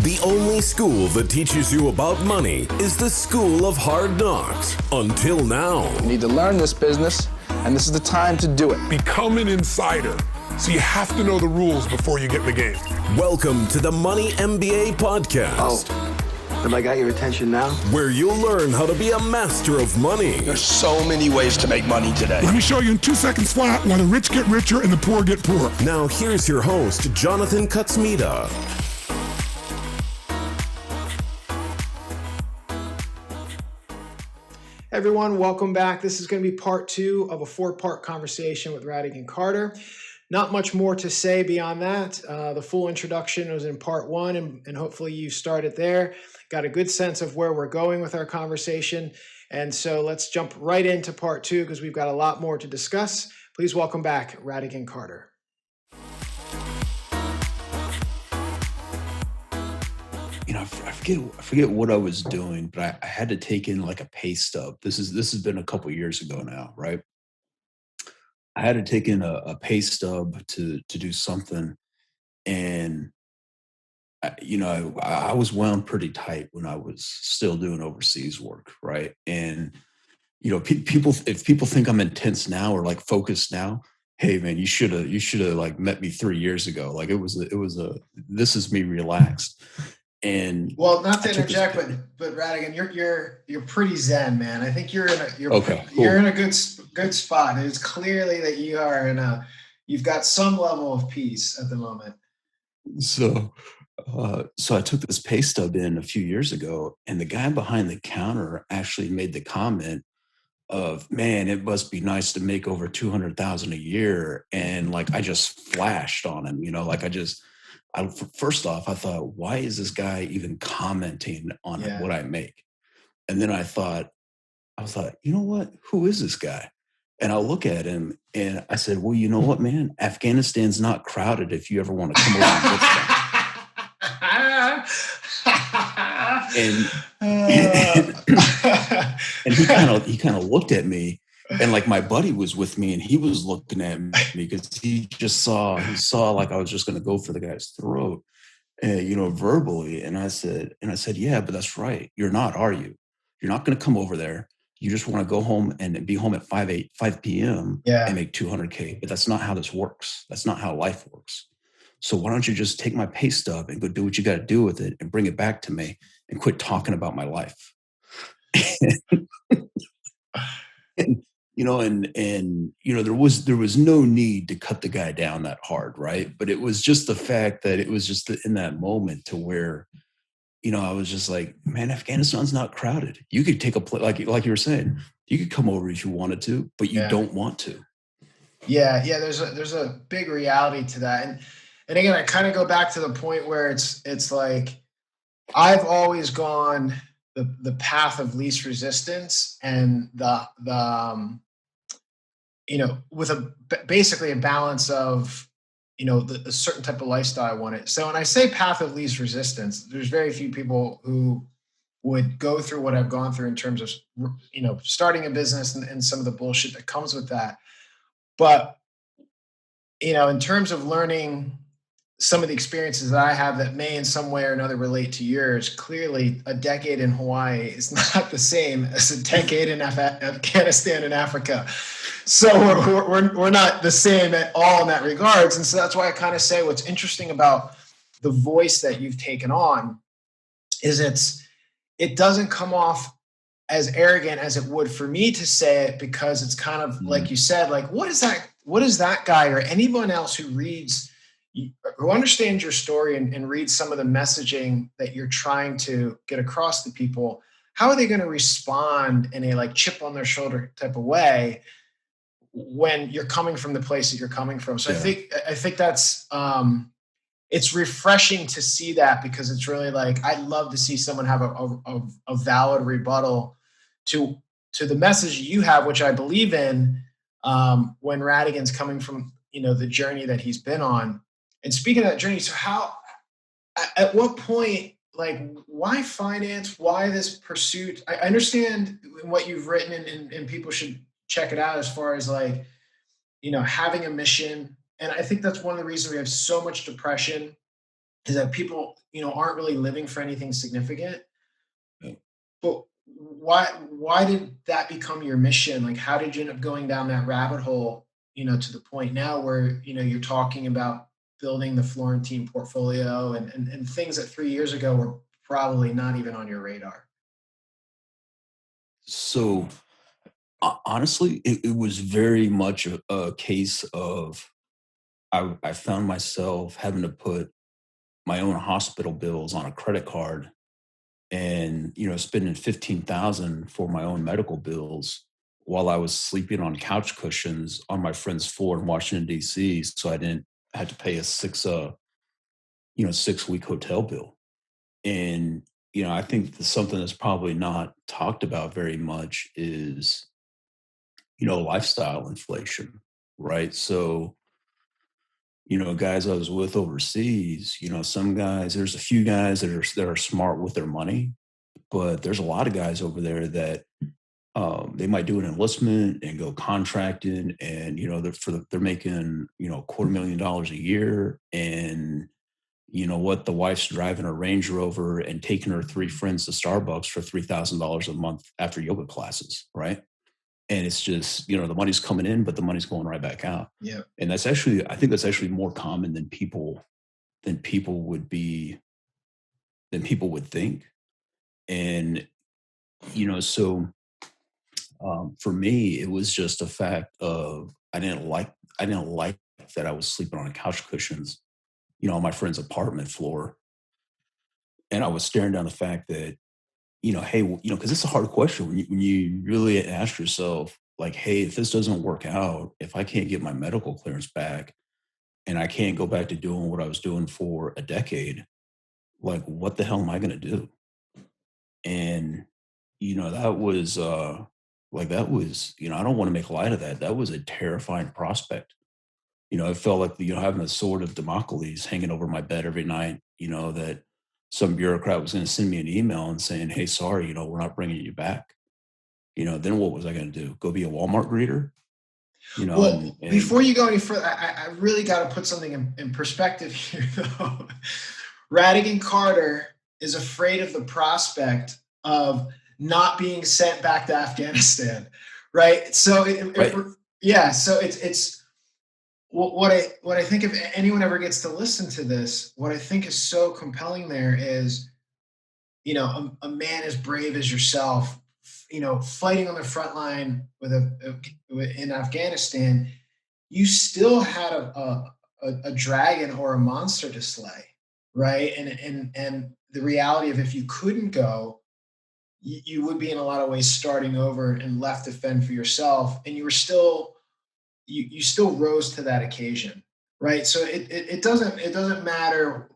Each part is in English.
The only school that teaches you about money is the School of Hard Knocks. Until now. You need to learn this business, and this is the time to do it. Become an insider, so you have to know the rules before you get in the game. Welcome to the Money MBA Podcast. Have I got your attention now? Where you'll learn how to be a master of money. There's so many ways to make money today. Let me show you in 2 seconds flat why the rich get richer and the poor get poorer. Now here's your host, Jon Kutsmeda. Everyone, welcome back. This is going to be part 2 of a 4-part conversation with Radigan Carter. Not much more to say beyond that. The full introduction was in part 1, and hopefully you started there. Got a good sense of where we're going with our conversation. And so let's jump right into part 2 because we've got a lot more to discuss. Please welcome back Radigan Carter. You know, I forget what I was doing, but I had to take in like a pay stub. This has been a couple of years ago now, right? I had to take in a pay stub to do something, and I was wound pretty tight when I was still doing overseas work, right? And if people think I'm intense now or like focused now, hey man, you should have like met me 3 years ago. Like this is me relaxed. And well, not to interject, but Radigan, you're pretty zen, man. I think you're in a good spot. It's clearly that you've got some level of peace at the moment. So I took this pay stub in a few years ago, and the guy behind the counter actually made the comment of, man, it must be nice to make over 200,000 a year. And like, I just flashed on him, first off, I thought, why is this guy even commenting on what I make? And then I thought, you know what? Who is this guy? And I look at him and I said, well, you know what, man? Afghanistan's not crowded if you ever want to come over and get some. And he kind of looked at me, and like my buddy was with me, and he was looking at me because he saw like I was just going to go for the guy's throat, verbally. And I said, yeah, but that's right. You're not, are you? You're not going to come over there. You just want to go home and be home at 5 p.m. And make $200K. But that's not how this works. That's not how life works. So why don't you just take my pay stub and go do what you got to do with it and bring it back to me and quit talking about my life. There was no need to cut the guy down that hard, right? But it was just the fact that it was just in that moment to where, I was just like, man, Afghanistan's not crowded. You could take a play, like you were saying, you could come over if you wanted to, but you don't want to. Yeah. There's a big reality to that, and again, I kind of go back to the point where it's like I've always gone the path of least resistance, and with basically a balance of, a certain type of lifestyle I wanted. So when I say path of least resistance, there's very few people who would go through what I've gone through in terms of, starting a business and some of the bullshit that comes with that. But, in terms of learning some of the experiences that I have that may in some way or another relate to yours, clearly a decade in Hawaii is not the same as a decade in Afghanistan and Africa. So we're not the same at all in that regards. And so that's why I kind of say what's interesting about the voice that you've taken on is it doesn't come off as arrogant as it would for me to say it, because it's kind of like you said, like, what is that guy or anyone else who understands your story and reads some of the messaging that you're trying to get across to people, how are they going to respond in a like chip on their shoulder type of way when you're coming from the place that you're coming from? So I think that's it's refreshing to see that, because it's really like, I'd love to see someone have a valid rebuttal to the message you have, which I believe in, when Radigan's coming from, the journey that he's been on. And speaking of that journey, so at what point, like, why finance? Why this pursuit? I understand what you've written, and people should check it out as far as like, having a mission. And I think that's one of the reasons we have so much depression is that people, aren't really living for anything significant. Yeah. But why did that become your mission? Like, how did you end up going down that rabbit hole, to the point now where, you're talking about building the Florentine portfolio and things that 3 years ago were probably not even on your radar? So honestly, it was very much a case of I found myself having to put my own hospital bills on a credit card and spending 15,000 for my own medical bills while I was sleeping on couch cushions on my friend's floor in Washington D.C. So I didn't have to pay a 6 week hotel bill. And I think something that's probably not talked about very much is lifestyle inflation, right? So guys I was with overseas, some guys, there's a few guys that are smart with their money, but there's a lot of guys over there that they might do an enlistment and go contracting, and they're making $250,000 a year, and the wife's driving a Range Rover and taking her three friends to Starbucks for $3,000 a month after yoga classes, right? And it's just the money's coming in, but the money's going right back out. Yeah. And I think that's actually more common than people would think. And so for me, it was just a fact of I didn't like that I was sleeping on couch cushions, on my friend's apartment floor, and I was staring down the fact that hey, because it's a hard question when you really ask yourself, like, hey, if this doesn't work out, if I can't get my medical clearance back, and I can't go back to doing what I was doing for a decade, like, what the hell am I going to do? And that was I don't want to make light of that. That was a terrifying prospect. It felt like having a sword of Damocles hanging over my bed every night. That some bureaucrat was going to send me an email and saying, "Hey, sorry, we're not bringing you back." Then what was I going to do? Go be a Walmart greeter? Well, before you go any further, I really got to put something in perspective here, though. Radigan Carter is afraid of the prospect of not being sent back to Afghanistan, right? So, yeah. So it's what I think if anyone ever gets to listen to this, what I think is so compelling there is, a man as brave as yourself, fighting on the front line in Afghanistan, you still had a dragon or a monster to slay, right? And the reality of if you couldn't go, you would be in a lot of ways starting over and left to fend for yourself, and you were still you still rose to that occasion, right? So it doesn't matter,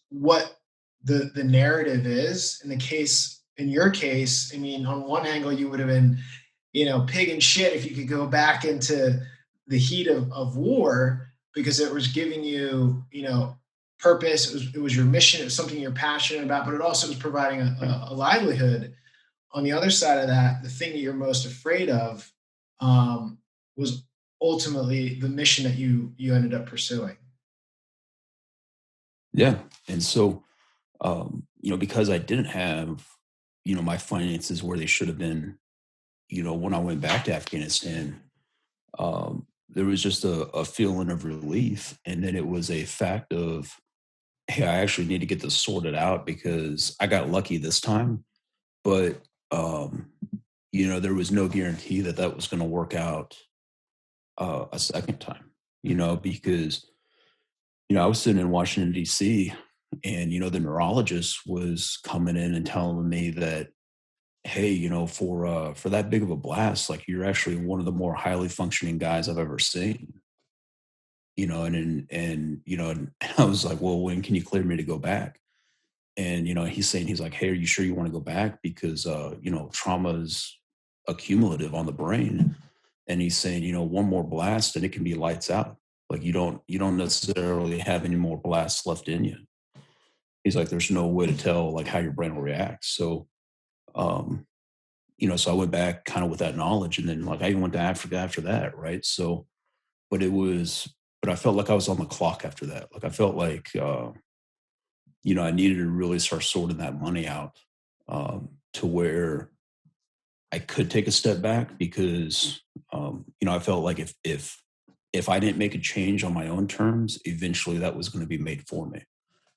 what the narrative is. In your case, I mean, on one angle, you would have been, pig and shit if you could go back into the heat of war, because it was giving you, purpose. It was your mission. It was something you're passionate about, but it also was providing a livelihood. On the other side of that, the thing that you're most afraid of was ultimately the mission that you ended up pursuing. Yeah. And so, because I didn't have, my finances where they should have been, when I went back to Afghanistan, there was just a feeling of relief. And then it was a fact of, hey, I actually need to get this sorted out, because I got lucky this time, but, there was no guarantee that was going to work out a second time, because, I was sitting in Washington, D.C., and, the neurologist was coming in and telling me that, hey, for that big of a blast, like, you're actually one of the more highly functioning guys I've ever seen. And I was like, well, when can you clear me to go back? And, he's like, hey, are you sure you want to go back? Because, trauma is accumulative on the brain. And he's saying, one more blast and it can be lights out. Like, you don't necessarily have any more blasts left in you. He's like, there's no way to tell, like, how your brain will react. So, so I went back kind of with that knowledge, and then, like, I even went to Africa after that. Right. So, but I felt like I was on the clock after that. Like, I felt like, I needed to really start sorting that money out, to where I could take a step back because, I felt like if I didn't make a change on my own terms, eventually that was going to be made for me.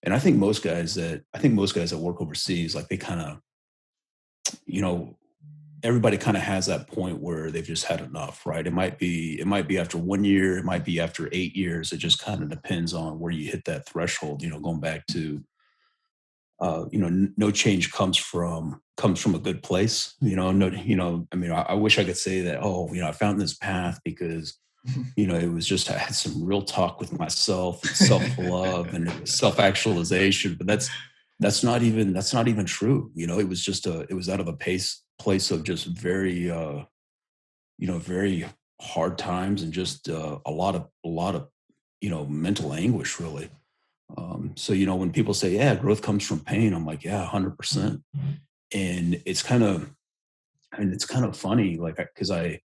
And I think most guys that work overseas, like they kind of, everybody kind of has that point where they've just had enough, right? It might be after 1 year, it might be after 8 years. It just kind of depends on where you hit that threshold, going back to, no change comes from a good place, no, I mean, I wish I could say that, I found this path because, it was just, I had some real talk with myself and self-love and self-actualization, but that's not even true. It was just it was out of a place of just very, very hard times and just a lot of, mental anguish really. So, when people say, yeah, growth comes from pain, I'm like, yeah, 100%. And it's kind of funny, like, because I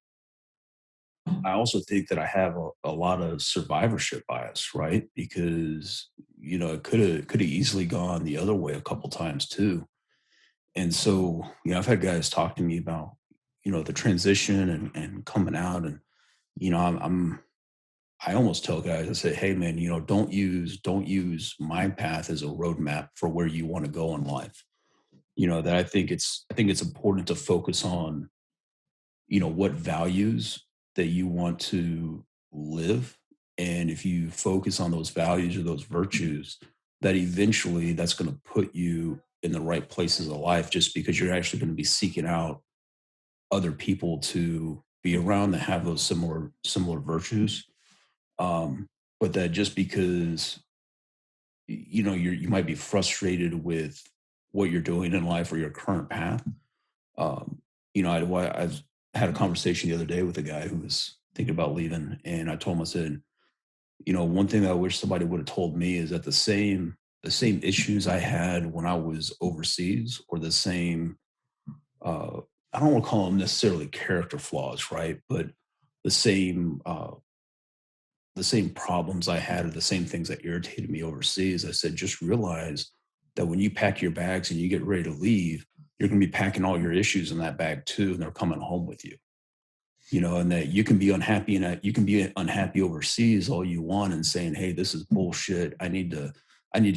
also think that I have a lot of survivorship bias, right? Because, it could have easily gone the other way a couple times too. And so, I've had guys talk to me about, the transition and coming out. And, I almost tell guys, I say, hey man, don't use my path as a roadmap for where you want to go in life. That I think it's important to focus on, what values that you want to live. And if you focus on those values or those virtues, that eventually that's going to put you in the right places of life, just because you're actually going to be seeking out other people to be around that have those similar virtues. But that just because, you might be frustrated with what you're doing in life or your current path. I've had a conversation the other day with a guy who was thinking about leaving, and I told him, I said, one thing I wish somebody would have told me is that the same issues I had when I was overseas, or the same, I don't want to call them necessarily character flaws, right? But the same problems I had, or the same things that irritated me overseas. I said, just realize that when you pack your bags and you get ready to leave, you're going to be packing all your issues in that bag too, and they're coming home with you. And that you can be unhappy, and you can be unhappy overseas all you want and saying, hey, this is bullshit. I need to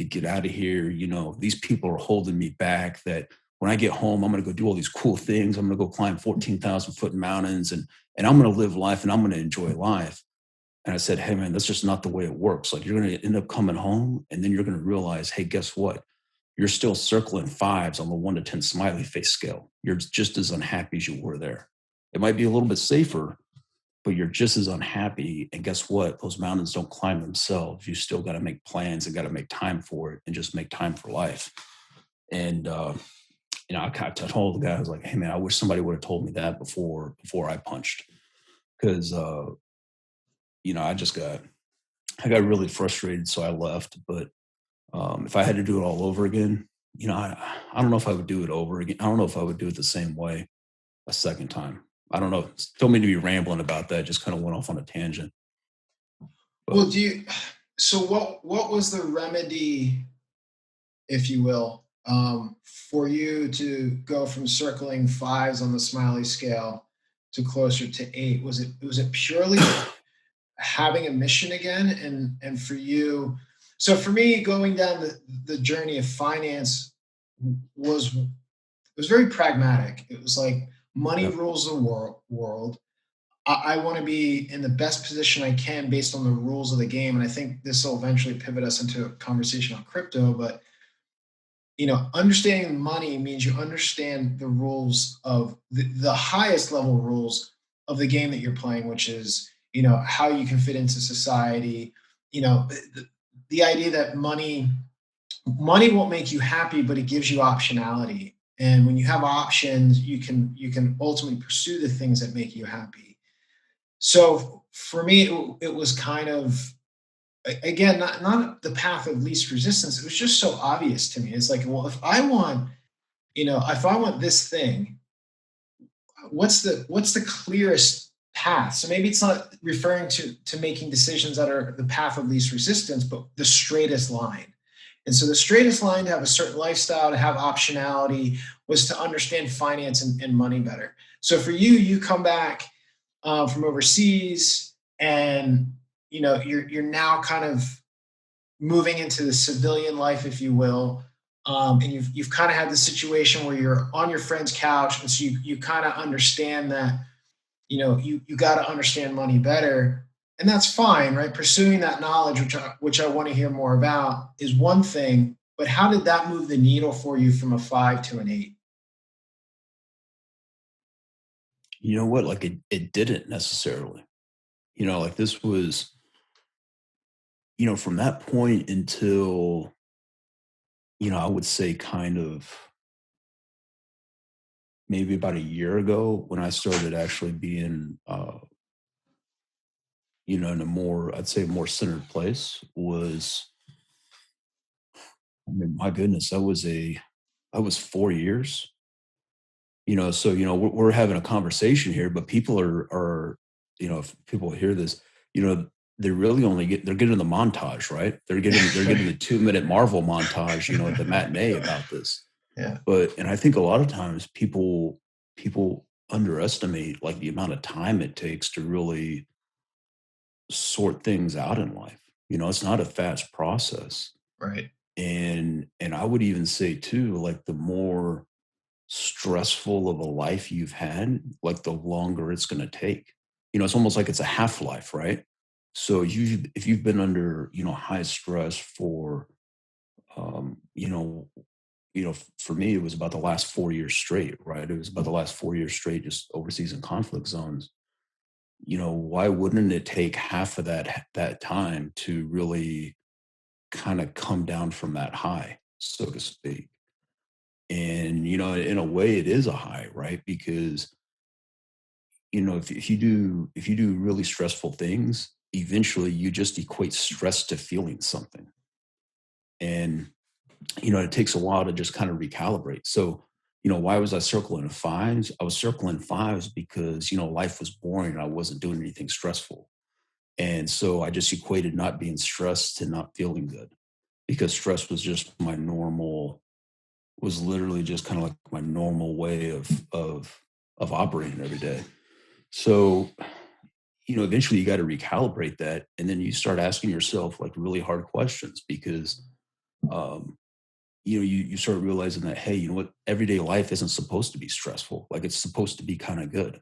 get out of here. These people are holding me back, that when I get home, I'm going to go do all these cool things. I'm going to go climb 14,000 foot mountains, and I'm going to live life, and I'm going to enjoy life. And I said, hey man, that's just not the way it works. Like, you're going to end up coming home, and then you're going to realize, hey, guess what? You're still circling 5s on the 1 to 10 smiley face scale. You're just as unhappy as you were there. It might be a little bit safer, but you're just as unhappy. And guess what? Those mountains don't climb themselves. You still got to make plans and got to make time for it, and just make time for life. And, I told the guy, I was like, hey man, I wish somebody would have told me that before I punched. Because, I got really frustrated. So I left. But if I had to do it all over again, I don't know if I would do it over again. I don't know if I would do it the same way a second time. I don't know. Don't mean to be rambling about that. Just kind of went off on a tangent. But, well, so what was the remedy, if you will, for you to go from circling 5s on the smiley scale to closer to 8? Was it purely having a mission again? And for you, so for me, going down the journey of finance was very pragmatic. It was like, money rules the world. I want to be in the best position I can based on the rules of the game. And I think this will eventually pivot us into a conversation on crypto. But, understanding money means you understand the rules of the highest level rules of the game that you're playing, which is, how you can fit into society. The idea that money won't make you happy, but it gives you optionality. And when you have options, you can ultimately pursue the things that make you happy. So for me, it was kind of, again, not the path of least resistance. It was just so obvious to me. It's like, well, if I want this thing, what's the clearest path? So maybe it's not referring to making decisions that are the path of least resistance, but the straightest line. And so the straightest line to have a certain lifestyle, to have optionality, was to understand finance and money better. So for you, you come back from overseas, and you're now kind of moving into the civilian life, if you will. And you've kind of had the situation where you're on your friend's couch, and so you kind of understand that you got to understand money better, and that's fine, right? Pursuing that knowledge, which I want to hear more about, is one thing. But how did that move the needle for you from a 5 to an 8? You know what? Like it didn't necessarily. Like this was, from that point until, I would say kind of maybe about a year ago when I started actually being, in a more, I'd say more centered place was, I mean, my goodness, that was 4 years. So, we're having a conversation here, but people are, if people hear this, they really they're getting the montage, right? They're getting the 2-minute Marvel montage, at the matinee about this. Yeah. And I think a lot of times people underestimate like the amount of time it takes to really sort things out in life. It's not a fast process. Right. And I would even say too, like the more stressful of a life you've had, like the longer it's going to take. It's almost like it's a half-life, right? So if you've been under, high stress for, for me, it was about the last 4 years straight, right? It was about the last 4 years straight, just overseas in conflict zones. Why wouldn't it take half of that time to really kind of come down from that high, so to speak? And, in a way it is a high, right? Because, if you do really stressful things, eventually you just equate stress to feeling something. And, it takes a while to just kind of recalibrate. So, why was I circling fives? I was circling fives because, life was boring and I wasn't doing anything stressful. And so I just equated not being stressed to not feeling good, because stress was literally just kind of like my normal way of operating every day. So, eventually you got to recalibrate that. And then you start asking yourself like really hard questions because, you start realizing that, hey, you know what? Everyday life isn't supposed to be stressful. Like it's supposed to be kind of good.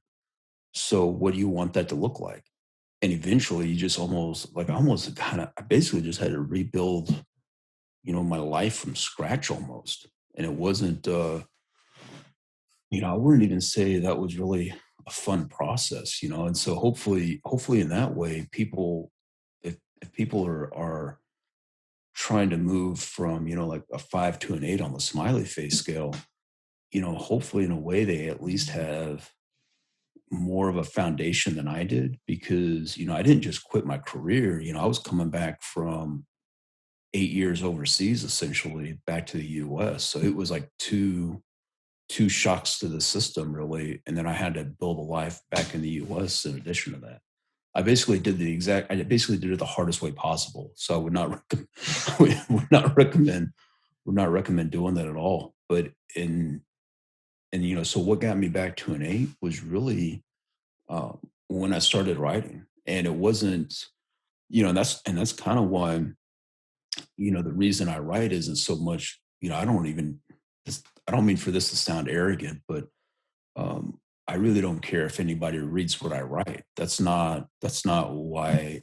So what do you want that to look like? And eventually you just I basically just had to rebuild, my life from scratch almost. And it wasn't, I wouldn't even say that was really a fun process, and so hopefully in that way, if people are trying to move from, like a 5 to an 8 on the smiley face scale, hopefully in a way they at least have more of a foundation than I did, because, I didn't just quit my career. I was coming back from 8 years overseas, essentially back to the US. So it was like two shocks to the system, really. And then I had to build a life back in the US in addition to that. I basically did it the hardest way possible. So I would not recommend doing that at all. But so what got me back to an 8 was really when I started writing. And it wasn't, and that's kind of why, the reason I write isn't so much, I don't mean for this to sound arrogant, but I really don't care if anybody reads what I write. That's not why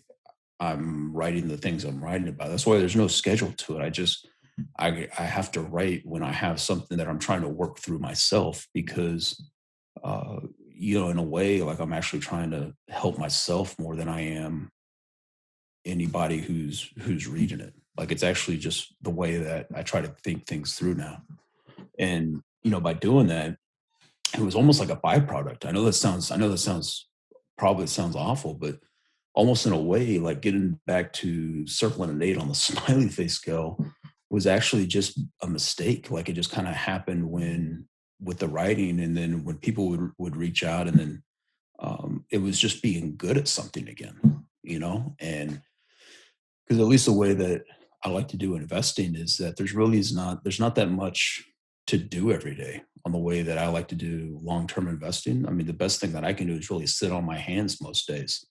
I'm writing the things I'm writing about. That's why there's no schedule to it. I have to write when I have something that I'm trying to work through myself, because, in a way, like I'm actually trying to help myself more than I am anybody who's reading it. Like it's actually just the way that I try to think things through now. And, by doing that, it was almost like a byproduct. I know that sounds awful, but almost in a way, like getting back to circling an 8 on the smiley face scale was actually just a mistake. Like it just kind of happened with the writing, and then when people would reach out, and then it was just being good at something again, and because at least the way that I like to do in investing is that there's not that much to do every day on the way that I like to do long-term investing. I mean, the best thing that I can do is really sit on my hands most days.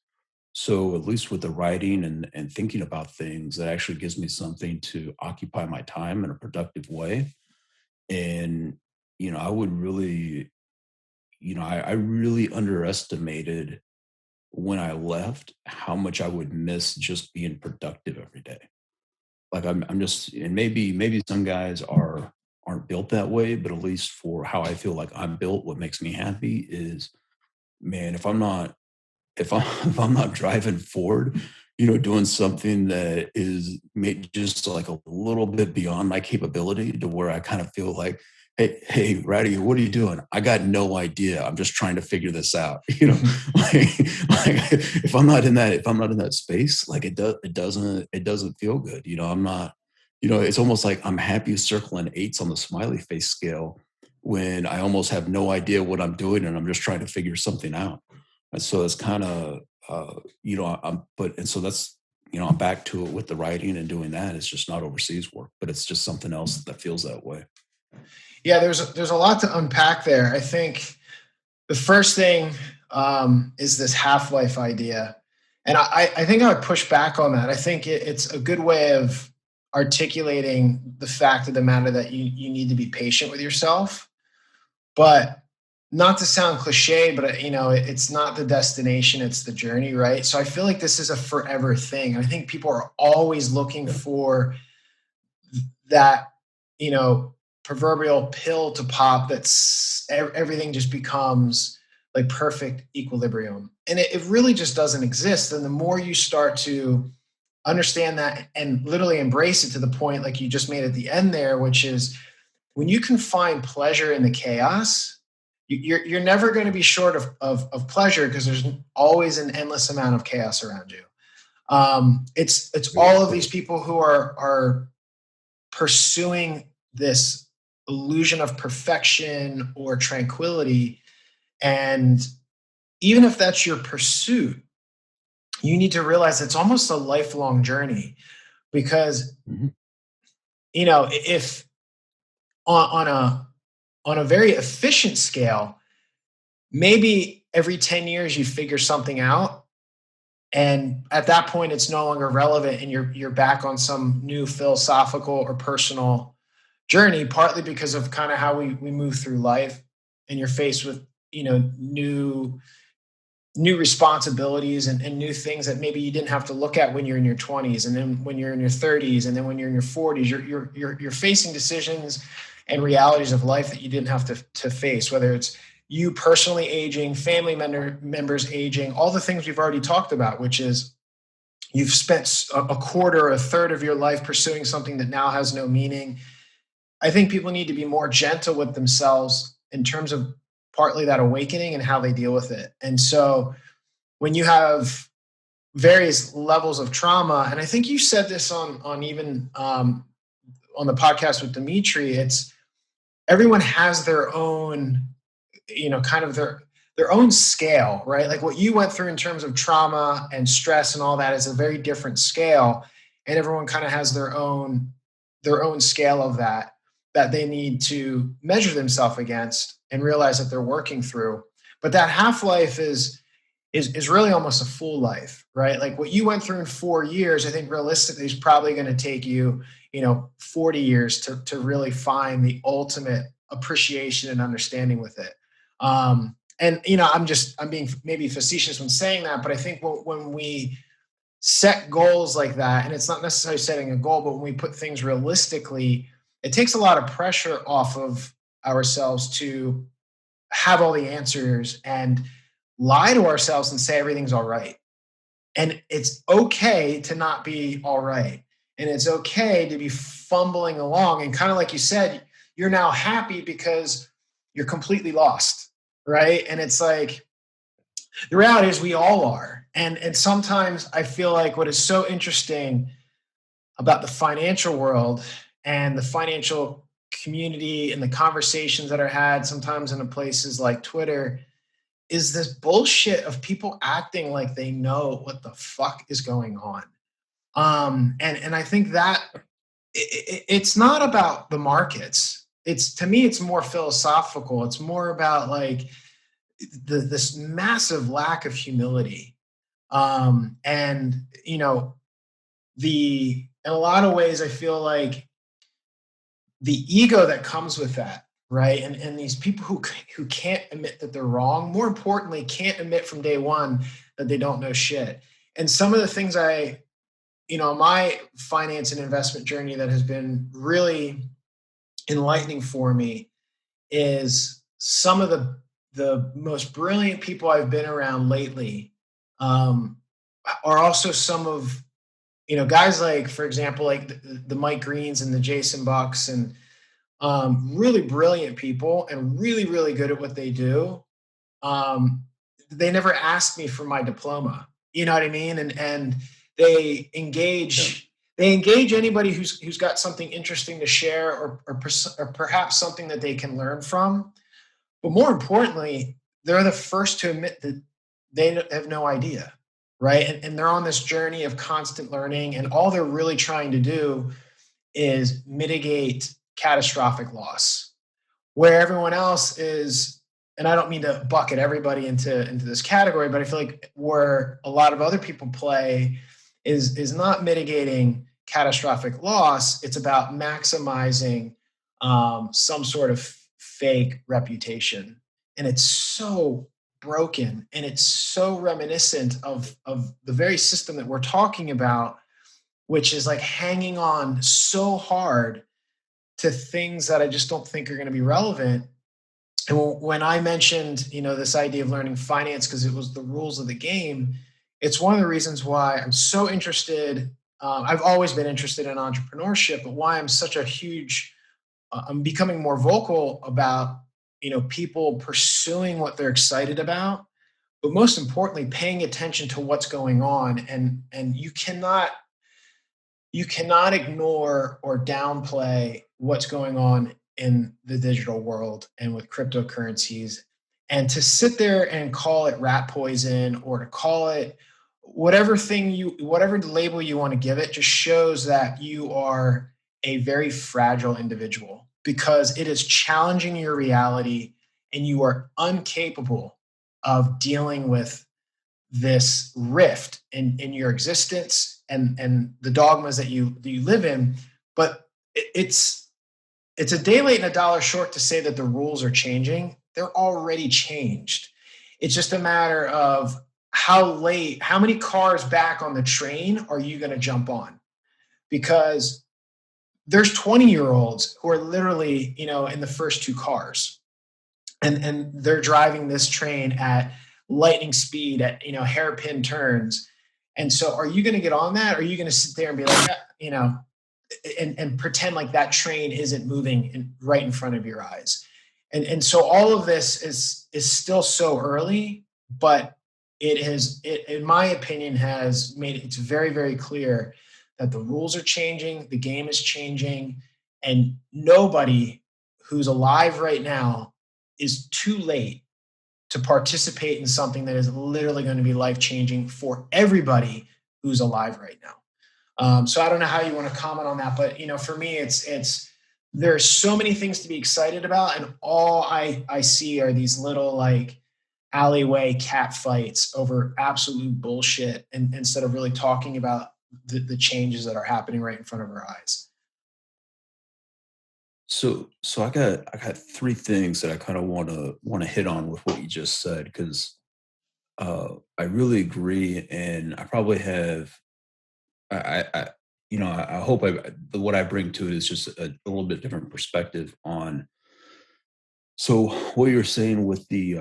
So at least with the writing and thinking about things, that actually gives me something to occupy my time in a productive way. And, I would really, I really underestimated when I left how much I would miss just being productive every day. Like I'm just, and maybe some guys aren't built that way, but at least for how I feel like I'm built, what makes me happy is, man, if I'm not driving forward, doing something that is just like a little bit beyond my capability to where I kind of feel like, hey, Ratty, what are you doing? I got no idea. I'm just trying to figure this out. Like if I'm not in that space, like it doesn't feel good. I'm not, it's almost like I'm happy circling eights on the smiley face scale when I almost have no idea what I'm doing and I'm just trying to figure something out. And so it's kind of, I'm back to it with the writing and doing that. It's just not overseas work, but it's just something else that feels that way. Yeah, there's a lot to unpack there. I think the first thing is this half-life idea. And I think I would push back on that. I think it's a good way of articulating the fact of the matter that you need to be patient with yourself. But not to sound cliche, but it's not the destination, it's the journey, right? So I feel like this is a forever thing. I think people are always looking for that, proverbial pill to pop that's everything just becomes like perfect equilibrium. And it really just doesn't exist. And the more you start to understand that and literally embrace it to the point like you just made at the end there, which is when you can find pleasure in the chaos, you're never going to be short of pleasure because there's always an endless amount of chaos around you. It's all of these people who are pursuing this illusion of perfection or tranquility. And even if that's your pursuit, you need to realize it's almost a lifelong journey because, if on a very efficient scale, maybe every 10 years you figure something out. And at that point, it's no longer relevant and you're back on some new philosophical or personal journey, partly because of kind of how we move through life and you're faced with, new responsibilities and new things that maybe you didn't have to look at when you're in your 20s. And then when you're in your 30s and then when you're in your 40s, you're facing decisions and realities of life that you didn't have to face, whether it's you personally aging, family members aging, all the things we've already talked about, which is you've spent a quarter or a third of your life pursuing something that now has no meaning. I think people need to be more gentle with themselves in terms of partly that awakening and how they deal with it. And so when you have various levels of trauma, and I think you said this on even on the podcast with Dimitri, it's everyone has their own, kind of their own scale, right? Like what you went through in terms of trauma and stress and all that is a very different scale. And everyone kind of has their own scale of that they need to measure themselves against and realize that they're working through. But that half-life is really almost a full life, right? Like what you went through in 4 years, I think realistically is probably going to take you, 40 years to really find the ultimate appreciation and understanding with it. And, I'm being maybe facetious when saying that, but I think when we set goals like that, and it's not necessarily setting a goal, but when we put things realistically, it takes a lot of pressure off of ourselves to have all the answers and lie to ourselves and say everything's all right. And it's okay to not be all right. And it's okay to be fumbling along. And kind of like you said, you're now happy because you're completely lost, right? And it's like, the reality is we all are. And sometimes I feel like what is so interesting about the financial world and the financial community and the conversations that are had sometimes in places like Twitter is this bullshit of people acting like they know what the fuck is going on. And I think that it's not about the markets. To me, it's more philosophical. It's more about like this massive lack of humility. And, in a lot of ways, I feel like the ego that comes with that, right? And these people who can't admit that they're wrong, more importantly, can't admit from day one that they don't know shit. And some of the things my finance and investment journey that has been really enlightening for me is some of the most brilliant people I've been around lately are also some of guys like, for example, like the Mike Greens and the Jason Bucks and really brilliant people and really, really good at what they do. They never asked me for my diploma. You know what I mean? And they engage anybody who's got something interesting to share or perhaps something that they can learn from. But more importantly, they're the first to admit that they have no idea, right? And they're on this journey of constant learning, and all they're really trying to do is mitigate catastrophic loss, where everyone else is, and I don't mean to bucket everybody into this category, but I feel like where a lot of other people play is not mitigating catastrophic loss. It's about maximizing some sort of fake reputation. And it's so broken, and it's so reminiscent of the very system that we're talking about, which is like hanging on so hard to things that I just don't think are going to be relevant. And when I mentioned, this idea of learning finance because it was the rules of the game, it's one of the reasons why I'm so interested. I've always been interested in entrepreneurship, but why I'm becoming more vocal about, people pursuing what they're excited about, but most importantly, paying attention to what's going on. And you cannot ignore or downplay what's going on in the digital world and with cryptocurrencies. And to sit there and call it rat poison or to call it whatever label you want to give it, just shows that you are a very fragile individual, because it is challenging your reality and you are incapable of dealing with this rift in your existence and the dogmas that you live in. But it's a day late and a dollar short to say that the rules are changing. They're already changed. It's just a matter of how many cars back on the train are you going to jump on? Because there's 20-year-olds who are literally, in the first two cars, and they're driving this train at lightning speed at, hairpin turns. And so are you going to get on that? Or are you going to sit there and be like, and pretend like that train isn't moving right in front of your eyes? And so all of this is still so early, but it in my opinion has made it very, very clear that the rules are changing, the game is changing, and nobody who's alive right now is too late to participate in something that is literally going to be life-changing for everybody who's alive right now. So I don't know how you want to comment on that, but for me, it's there's so many things to be excited about, and all I see are these little like alleyway cat fights over absolute bullshit, and instead of really talking about the changes that are happening right in front of our eyes. So I got three things that I kind of want to hit on with what you just said, because I really agree, and I probably have I hope what I bring to it is just a little bit different perspective on. So what you're saying with the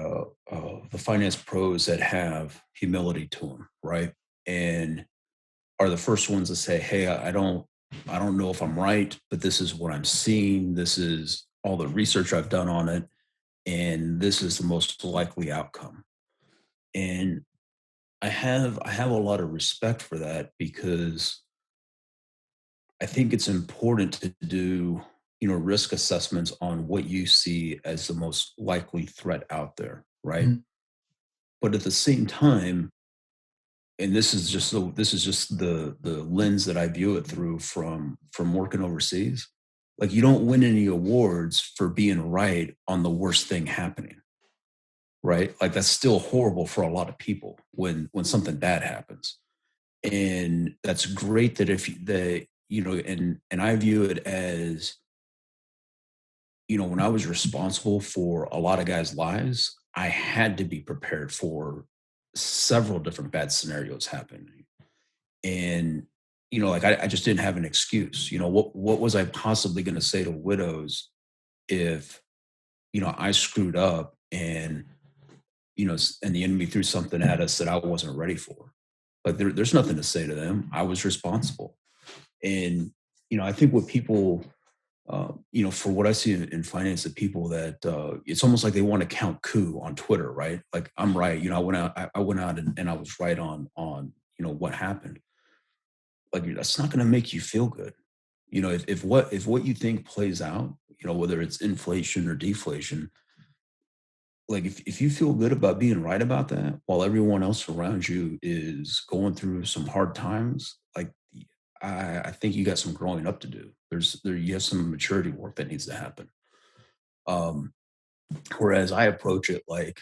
finance pros that have humility to them, right? And are the first ones to say, "Hey, I don't know if I'm right, but this is what I'm seeing. This is all the research I've done on it, and this is the most likely outcome." And I have a lot of respect for that, because I think it's important to do, risk assessments on what you see as the most likely threat out there, right? Mhm. But at the same time, and this is just the lens that I view it through from working overseas. Like, you don't win any awards for being right on the worst thing happening, right? Like, that's still horrible for a lot of people when something bad happens. And that's great that and I view it as, when I was responsible for a lot of guys' lives, I had to be prepared for several different bad scenarios happening. And, like, I just didn't have an excuse. What was I possibly going to say to widows if, I screwed up and, and the enemy threw something at us that I wasn't ready for? Like, there's nothing to say to them. I was responsible. And, I think what people, for what I see in finance, the people that it's almost like they want to count coup on Twitter, right? Like, I'm right. I went out and I was right on what happened. Like, that's not going to make you feel good. If what you think plays out, whether it's inflation or deflation, like, if you feel good about being right about that while everyone else around you is going through some hard times, like, I think you got some growing up to do. You have some maturity work that needs to happen. Whereas I approach it like,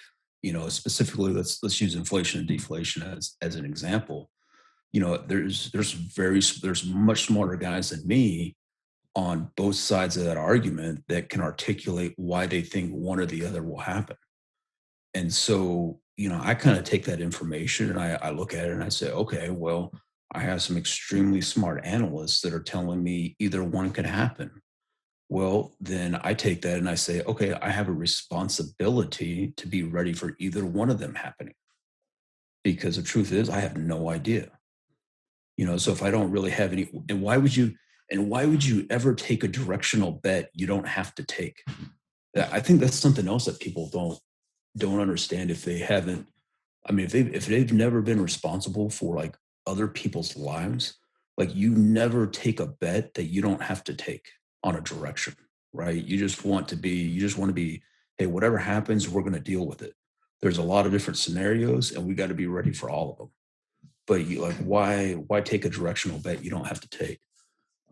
specifically, let's use inflation and deflation as an example. There's much smarter guys than me on both sides of that argument that can articulate why they think one or the other will happen. And so, I kind of take that information and I look at it and I say, okay, well, I have some extremely smart analysts that are telling me either one could happen. Well, then I take that and I say, okay, I have a responsibility to be ready for either one of them happening. Because the truth is, I have no idea. So if I don't really have any, and why would you ever take a directional bet you don't have to take? I think that's something else that people don't understand if they haven't. I mean, if they've never been responsible for, like, other people's lives, like, you never take a bet that you don't have to take on a direction, right? You just want to be, hey, whatever happens, we're going to deal with it. There's a lot of different scenarios and we got to be ready for all of them. But why take a directional bet you don't have to take?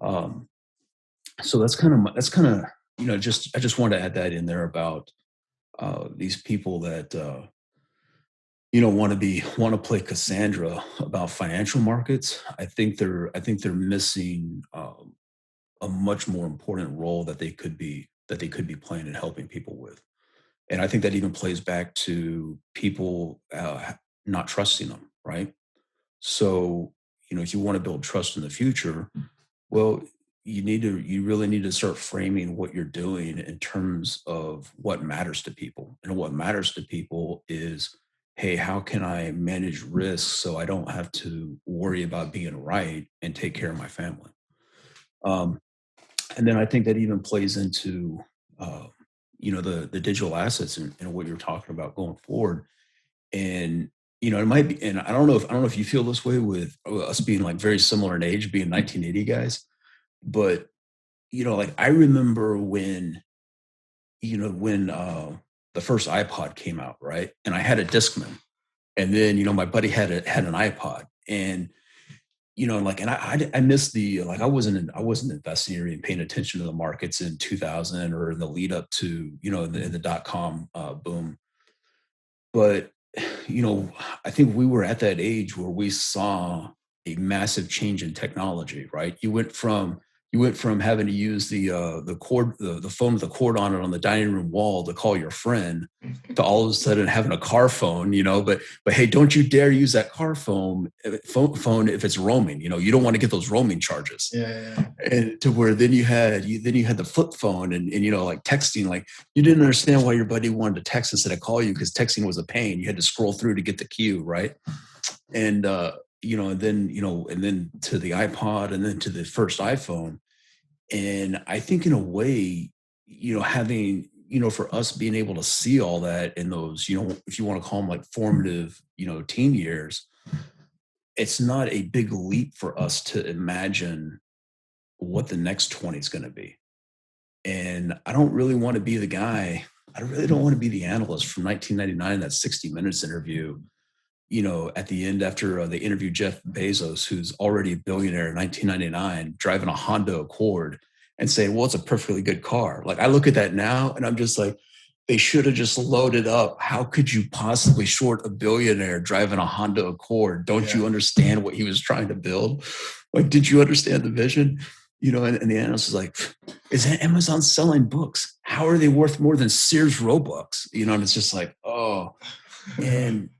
So that's kind of, I just wanted to add that in there about these people that, want to play Cassandra about financial markets. I think they're missing a much more important role that they could be playing and helping people with. And I think that even plays back to people not trusting them, right? So, if you want to build trust in the future, well, you really need to start framing what you're doing in terms of what matters to people. And what matters to people is, hey, how can I manage risks so I don't have to worry about being right and take care of my family? And then I think that even plays into, the digital assets and what you're talking about going forward. And, it might be, and I don't know if you feel this way with us being, like, very similar in age, being 1980 guys, but, like, I remember when the first iPod came out, right? And I had a Discman, and then, my buddy had an iPod, and, and I missed the, like, I wasn't investing or even paying attention to the markets in 2000 or in the lead up to, in the .com boom. But, I think we were at that age where we saw a massive change in technology, right? You went from having to use the cord, the phone with the cord on it on the dining room wall to call your friend, to all of a sudden having a car phone, but hey, don't you dare use that car phone if it's roaming. You don't want to get those roaming charges. Yeah. And to where then you had the flip phone and like texting, like, you didn't understand why your buddy wanted to text instead of call you, because texting was a pain. You had to scroll through to get the queue, right? And and then to the iPod, and then to the first iPhone. And I think in a way, having, for us being able to see all that in those, if you want to call them, like, formative, teen years, it's not a big leap for us to imagine what the next 20 is going to be. And I don't really want to be the guy. I really don't want to be the analyst from 1999, that 60 Minutes interview, at the end after they interviewed Jeff Bezos, who's already a billionaire in 1999, driving a Honda Accord and saying, well, it's a perfectly good car. Like I look at that now and I'm just like, they should have just loaded up. How could you possibly short a billionaire driving a Honda Accord? Don't you understand what he was trying to build? Like, did you understand the vision? And the analyst is like, is Amazon selling books? How are they worth more than Sears Robux? And it's just like, oh, and,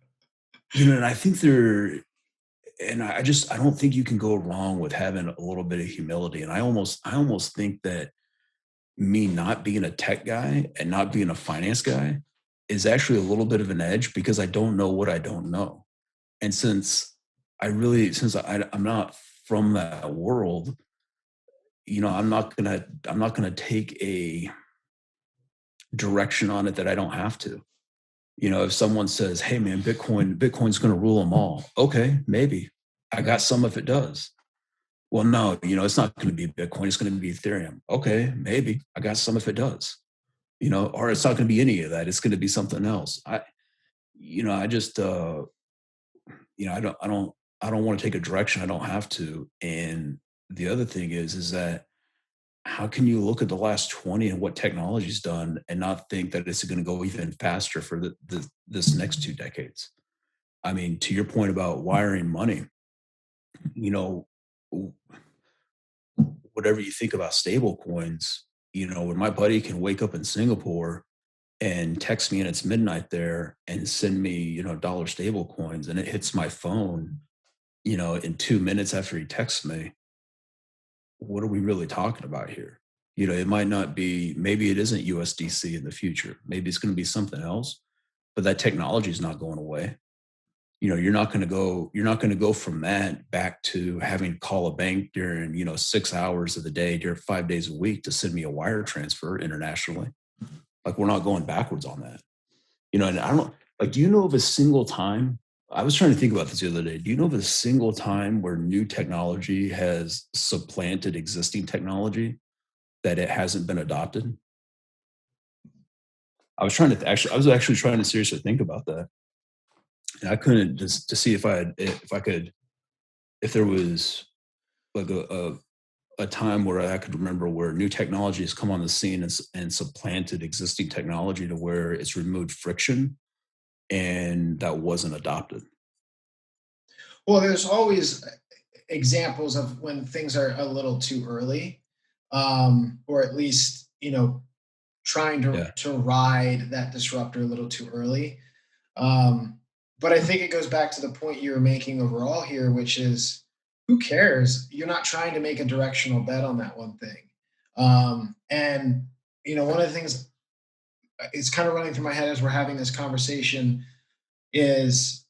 and I think I don't think you can go wrong with having a little bit of humility. And I almost think that me not being a tech guy and not being a finance guy is actually a little bit of an edge because I don't know what I don't know. And since I'm not from that world, I'm not gonna take a direction on it that I don't have to. If someone says, hey man, Bitcoin's gonna rule them all. Okay, maybe. I got some if it does. Well, no, it's not going to be Bitcoin. It's going to be Ethereum. Okay, maybe. I got some if it does. Or it's not going to be any of that. It's going to be something else. I don't want to take a direction I don't have to. And the other thing is that how can you look at the last 20 and what technology's done and not think that it's going to go even faster for this next 2 decades? I mean, to your point about wiring money, whatever you think about stable coins, when my buddy can wake up in Singapore and text me and it's midnight there and send me, dollar stable coins and it hits my phone, in 2 minutes after he texts me, what are we really talking about here? It might not be, maybe it isn't USDC in the future. Maybe it's going to be something else, but that technology is not going away. You're not going to go from that back to having to call a bank during, 6 hours of the day during 5 days a week to send me a wire transfer internationally. Like we're not going backwards on that. And I don't do you know of a single time, I was trying to think about this the other day. Do you know of a single time where new technology has supplanted existing technology that it hasn't been adopted? I was actually trying to seriously think about that. And I couldn't just to see if there was like a time where I could remember where new technology has come on the scene and supplanted existing technology to where it's removed friction and that wasn't adopted. Well, there's always examples of when things are a little too early, or at least, trying to ride that disruptor a little too early. But I think it goes back to the point you were making overall here, which is who cares? You're not trying to make a directional bet on that one thing. And, one of the things it's kind of running through my head as we're having this conversation is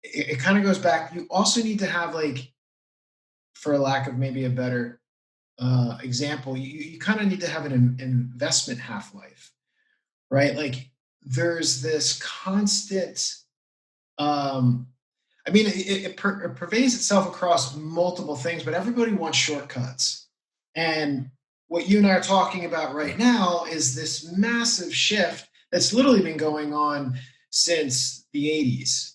it kind of goes back. You also need to have, like, for a lack of maybe a better example, you kind of need to have an investment half-life, right? Like there's this constant, it pervades itself across multiple things, but everybody wants shortcuts. And what you and I are talking about right now is this massive shift that's literally been going on since the 80s,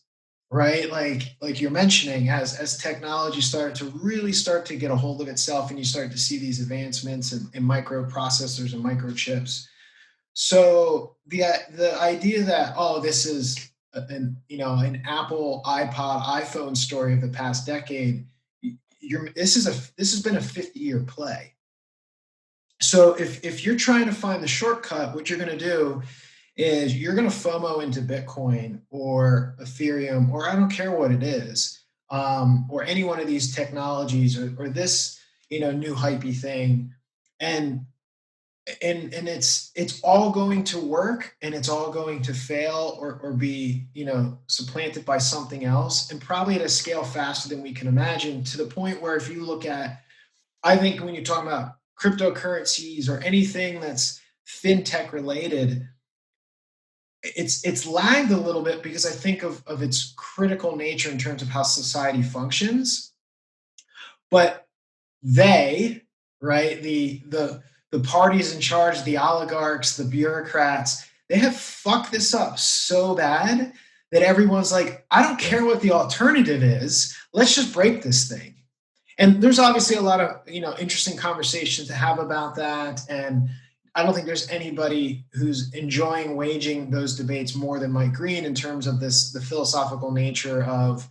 right? Like you're mentioning, as technology started to really start to get a hold of itself and you start to see these advancements in microprocessors and microchips. So the idea that, this is an Apple, iPod, iPhone story of the past decade, this has been a 50-year play. So if you're trying to find the shortcut, what you're going to do is you're going to FOMO into Bitcoin or Ethereum, or I don't care what it is, or any one of these technologies or this, new hypey thing. And it's all going to work and it's all going to fail or be, supplanted by something else, and probably at a scale faster than we can imagine, to the point where if you look at, I think when you're talking about cryptocurrencies or anything that's fintech related, it's lagged a little bit because I think of its critical nature in terms of how society functions. But they, right, the parties in charge, the oligarchs, the bureaucrats, they have fucked this up so bad that everyone's like, I don't care what the alternative is. Let's just break this thing. And there's obviously a lot of, interesting conversations to have about that. And I don't think there's anybody who's enjoying waging those debates more than Mike Green in terms of the philosophical nature of,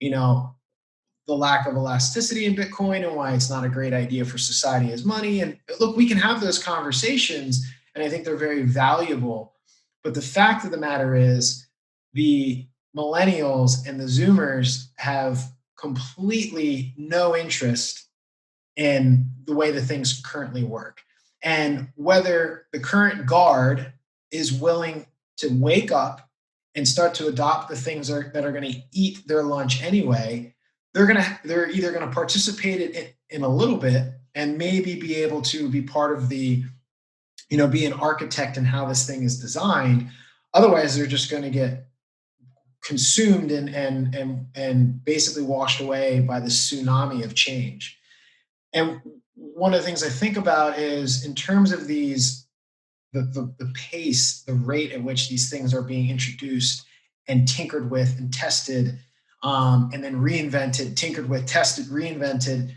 the lack of elasticity in Bitcoin and why it's not a great idea for society as money. And look, we can have those conversations, and I think they're very valuable. But the fact of the matter is the millennials and the Zoomers have completely no interest in the way that things currently work. And whether the current guard is willing to wake up and start to adopt the things that are going to eat their lunch anyway, they're either going to participate in a little bit and maybe be able to be part of the, be an architect in how this thing is designed. Otherwise, they're just going to get consumed and basically washed away by the tsunami of change. And one of the things I think about is in terms of these, the pace, the rate at which these things are being introduced and tinkered with and tested, and then reinvented, tinkered with, tested, reinvented.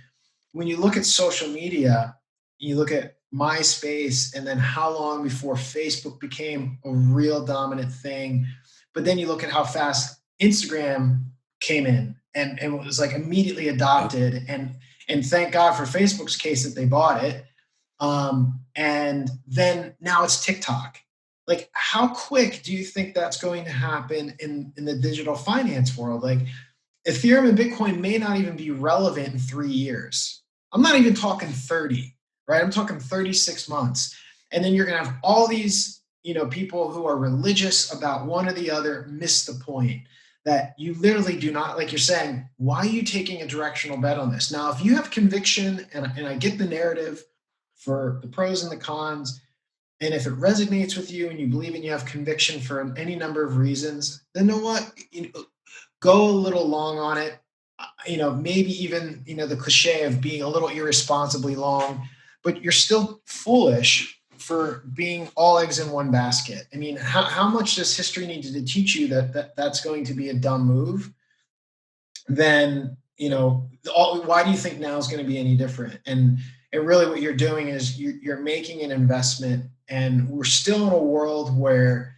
When you look at social media, you look at MySpace, and then how long before Facebook became a real dominant thing. But then you look at how fast Instagram came in and it was like immediately adopted. And thank God for Facebook's case that they bought it. And then now it's TikTok. Like, how quick do you think that's going to happen in the digital finance world? Like, Ethereum and Bitcoin may not even be relevant in 3 years. I'm not even talking 30, right? I'm talking 36 months. And then you're going to have all these, people who are religious about one or the other miss the point that you literally do not, like you're saying, why are you taking a directional bet on this? Now, if you have conviction, and I get the narrative for the pros and the cons, and if it resonates with you and you believe and you have conviction for any number of reasons, then know what? Go a little long on it. Maybe even, the cliche of being a little irresponsibly long, but you're still foolish for being all eggs in one basket. I mean, how much does history need to teach you that's going to be a dumb move? Then, why do you think now is going to be any different? And really what you're doing is you're making an investment, and we're still in a world where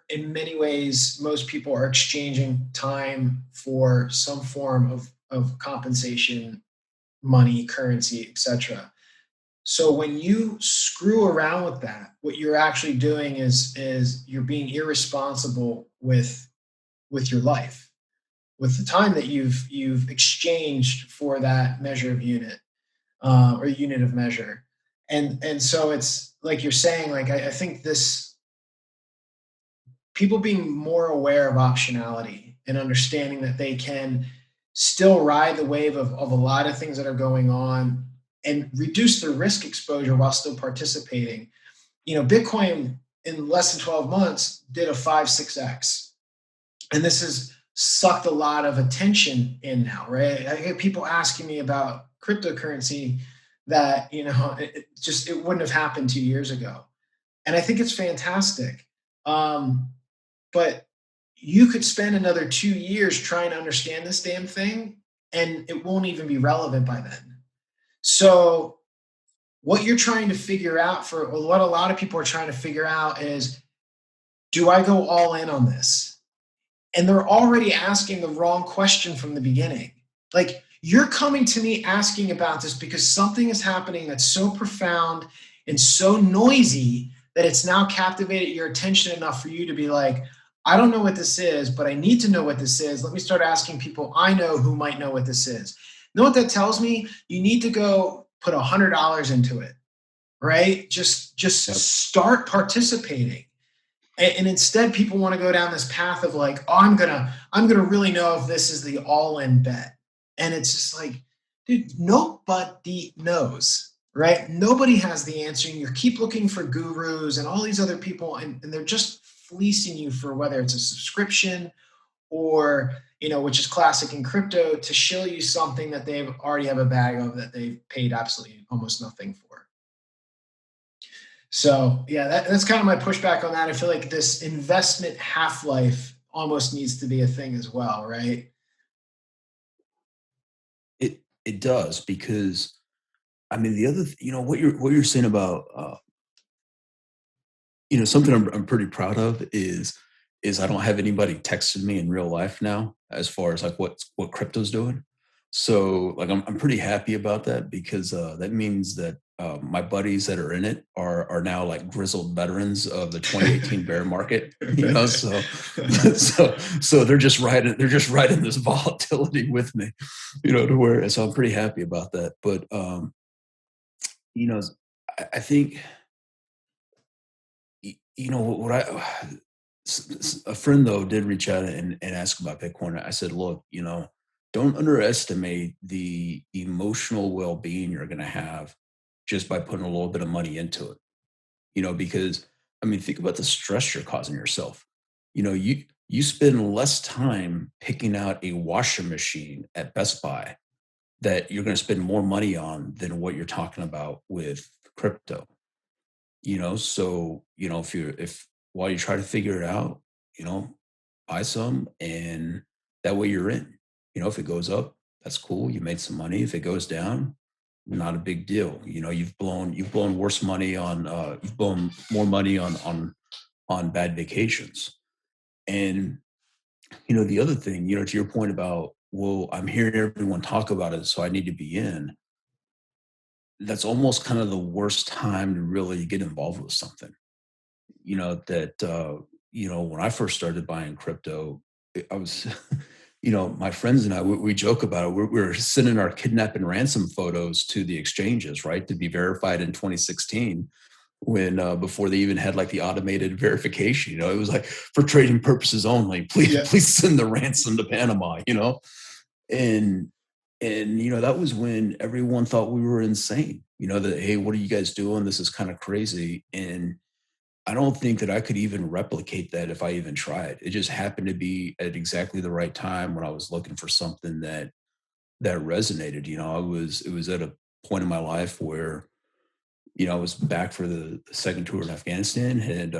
in many ways, most people are exchanging time for some form of compensation, money, currency, etc. So when you screw around with that, what you're actually doing is you're being irresponsible with your life, with the time that you've exchanged for that measure of unit, or unit of measure. And so it's like you're saying, like, I think this, people being more aware of optionality and understanding that they can still ride the wave of a lot of things that are going on and reduce their risk exposure while still participating. Bitcoin in less than 12 months did a 5-6x. And this has sucked a lot of attention in now, right? I get people asking me about cryptocurrency that, it wouldn't have happened 2 years ago. And I think it's fantastic. But you could spend another 2 years trying to understand this damn thing, and it won't even be relevant by then. So what you're trying to figure out, what a lot of people are trying to figure out is, do I go all in on this? And they're already asking the wrong question from the beginning. Like, you're coming to me asking about this because something is happening that's so profound and so noisy that it's now captivated your attention enough for you to be like, I don't know what this is, but I need to know what this is. Let me start asking people I know who might know what this is. You know what that tells me? You need to go put $100 into it, right? Just start participating. And instead, people want to go down this path of like, oh, I'm gonna really know if this is the all-in bet. And it's just like, dude, nobody knows, right? Nobody has the answer. And you keep looking for gurus and all these other people, and they're just fleecing you for whether it's a subscription or, which is classic in crypto, to show you something that they already have a bag of that they've paid absolutely almost nothing for. So yeah, that's kind of my pushback on that. I feel like this investment half-life almost needs to be a thing as well, right? It does, because I mean, the other, what you're saying about, something I'm pretty proud of is I don't have anybody texting me in real life now as far as like what crypto's doing. So like I'm pretty happy about that, because that means that my buddies that are in it are now like grizzled veterans of the 2018 bear market. So they're just riding this volatility with me, to where, so I'm pretty happy about that. But I think what a friend though did reach out and ask about Bitcoin. I said, look, don't underestimate the emotional well-being you're going to have just by putting a little bit of money into it. Because I mean, think about the stress you're causing yourself. You spend less time picking out a washing machine at Best Buy that you're going to spend more money on than what you're talking about with crypto. So if while you try to figure it out, buy some, and that way you're in. If it goes up, that's cool, you made some money. If it goes down, not a big deal. You've blown worse money on you've blown more money on bad vacations. And the other thing, to your point about, well, I'm hearing everyone talk about it, so I need to be in. That's almost kind of the worst time to really get involved with something. When I first started buying crypto, I was, my friends and I, we joke about it. We're sending our kidnap and ransom photos to the exchanges, right, to be verified in 2016, when before they even had like the automated verification. It was like, for trading purposes only. Please send the ransom to Panama. And that was when everyone thought we were insane. That, hey, what are you guys doing? This is kind of crazy. And I don't think that I could even replicate that if I even tried. It just happened to be at exactly the right time when I was looking for something that resonated. It was at a point in my life where, I was back for the second tour in Afghanistan, and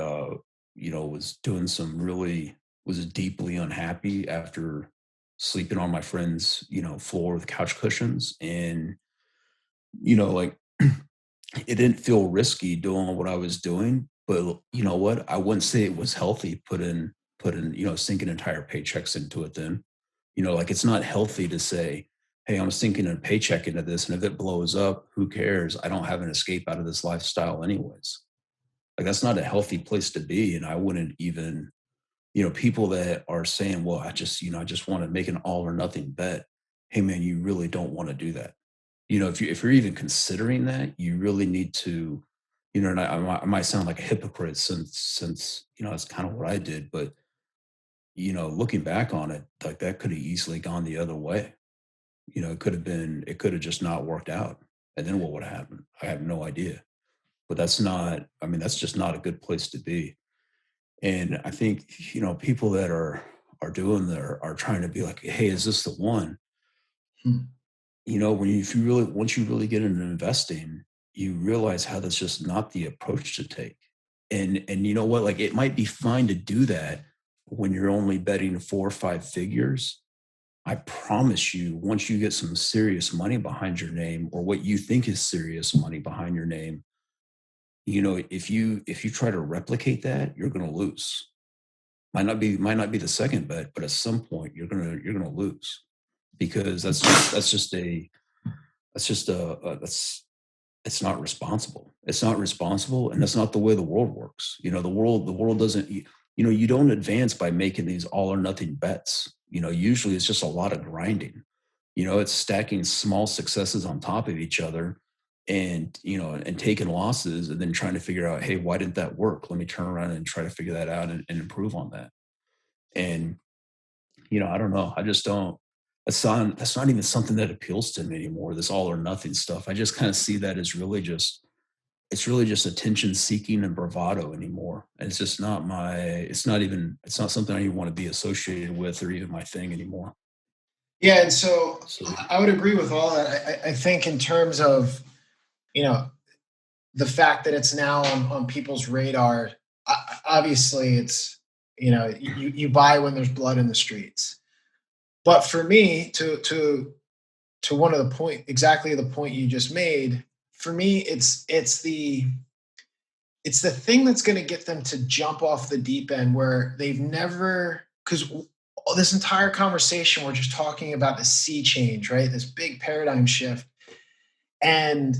was deeply unhappy after sleeping on my friend's, floor with couch cushions. And, like, it didn't feel risky doing what I was doing, but you know what? I wouldn't say it was healthy putting, sinking entire paychecks into it then. Like, it's not healthy to say, hey, I'm sinking a paycheck into this, and if it blows up, who cares? I don't have an escape out of this lifestyle anyways. Like, that's not a healthy place to be. And I wouldn't even, people that are saying, well, I just want to make an all or nothing bet. Hey man, you really don't want to do that. If you're even considering that, you really need to, and I might sound like a hypocrite since that's kind of what I did, but looking back on it, like, that could have easily gone the other way. It could have just not worked out. And then what would have happened? I have no idea. But that's just not a good place to be. And I think, people that are doing there are trying to be like, hey, is this the one? Once you really get into investing, you realize how that's just not the approach to take. And you know what, like, it might be fine to do that when you're only betting 4 or 5 figures. I promise you, once you get some serious money behind your name, or what you think is serious money behind your name, if you try to replicate that, you're going to lose. Might not be the second bet, but at some point you're going to lose, because it's not responsible. It's not responsible, and that's not the way the world works. The world doesn't. You don't advance by making these all or nothing bets. Usually it's just a lot of grinding. It's stacking small successes on top of each other, and taking losses, and then trying to figure out, hey, why didn't that work? Let me turn around and try to figure that out and improve on that. And I don't know. I just don't. That's not even something that appeals to me anymore. This all or nothing stuff. I just kind of see that as really just attention seeking and bravado anymore. And it's just not it's not something I even want to be associated with, or even my thing anymore. Yeah. And so I would agree with all that. I think in terms of, the fact that it's now on people's radar, obviously it's You buy when there's blood in the streets. But for me, to one of exactly the point you just made, for me, it's the thing that's going to get them to jump off the deep end where they've never, because this entire conversation, we're just talking about the sea change, right? This big paradigm shift. And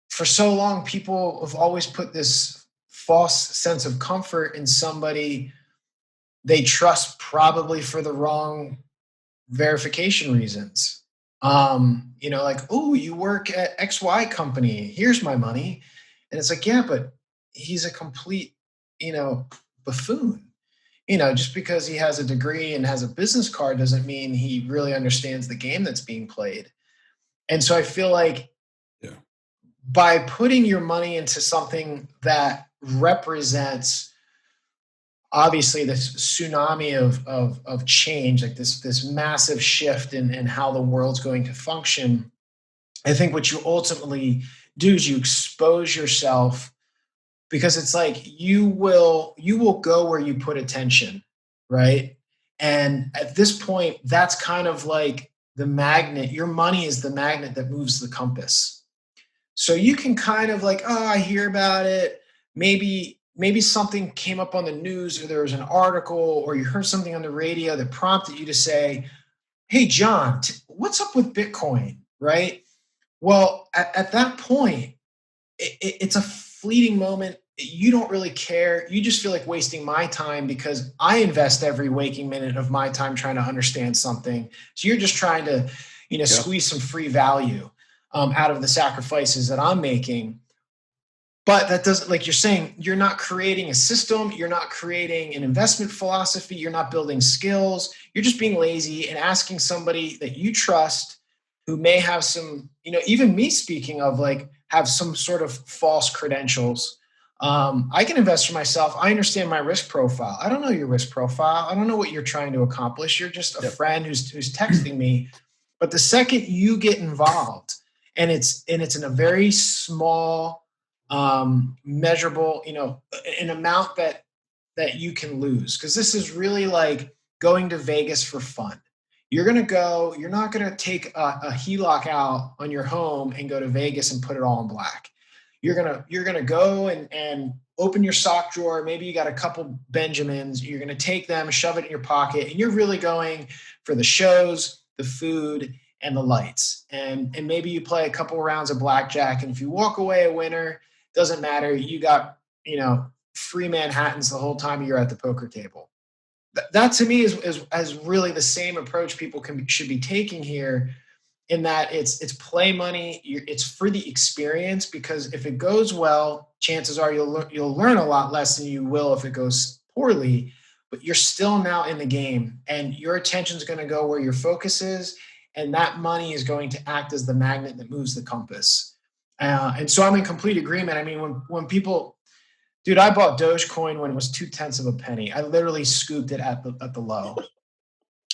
for so long, people have always put this false sense of comfort in somebody they trust, probably for the wrong verification reasons. Like, oh, you work at XY company, here's my money. And it's like, yeah, but he's a complete, buffoon. Just because he has a degree and has a business card doesn't mean he really understands the game that's being played. And so I feel like by putting your money into something that represents obviously this tsunami of change, like this massive shift in how the world's going to function, I think what you ultimately do is you expose yourself, because it's like you will go where you put attention, right? And at this point, that's kind of like the magnet. Your money is the magnet that moves the compass. So you can kind of like, oh, I hear about it. Maybe something came up on the news, or there was an article, or you heard something on the radio that prompted you to say, hey, John, what's up with Bitcoin, right? Well, at that point, it's a fleeting moment. You don't really care. You just feel like wasting my time because I invest every waking minute of my time trying to understand something. So you're just trying to, squeeze some free value out of the sacrifices that I'm making. But that doesn't, like you're saying, you're not creating a system. You're not creating an investment philosophy. You're not building skills. You're just being lazy and asking somebody that you trust, who may have some, even me speaking of, like, have some sort of false credentials. I can invest for myself. I understand my risk profile. I don't know your risk profile. I don't know what you're trying to accomplish. You're just a friend who's texting me. But the second you get involved, and it's in a very small, measurable, an amount that you can lose, because this is really like going to Vegas for fun. You're going to go, you're not going to take a HELOC out on your home and go to Vegas and put it all in black. You're going to go and open your sock drawer. Maybe you got a couple Benjamins. You're going to take them, shove it in your pocket, and you're really going for the shows, the food, and the lights. And maybe you play a couple of rounds of blackjack, and if you walk away a winner, doesn't matter. You got, free Manhattans the whole time you're at the poker table. That to me is really the same approach people should be taking here, in that it's play money. It's for the experience, because if it goes well, chances are you'll learn a lot less than you will if it goes poorly. But you're still now in the game, and your attention is going to go where your focus is, and that money is going to act as the magnet that moves the compass. And so I'm in complete agreement. I mean, when people, dude, I bought Dogecoin when it was 0.2 of a penny. I literally scooped it at the low.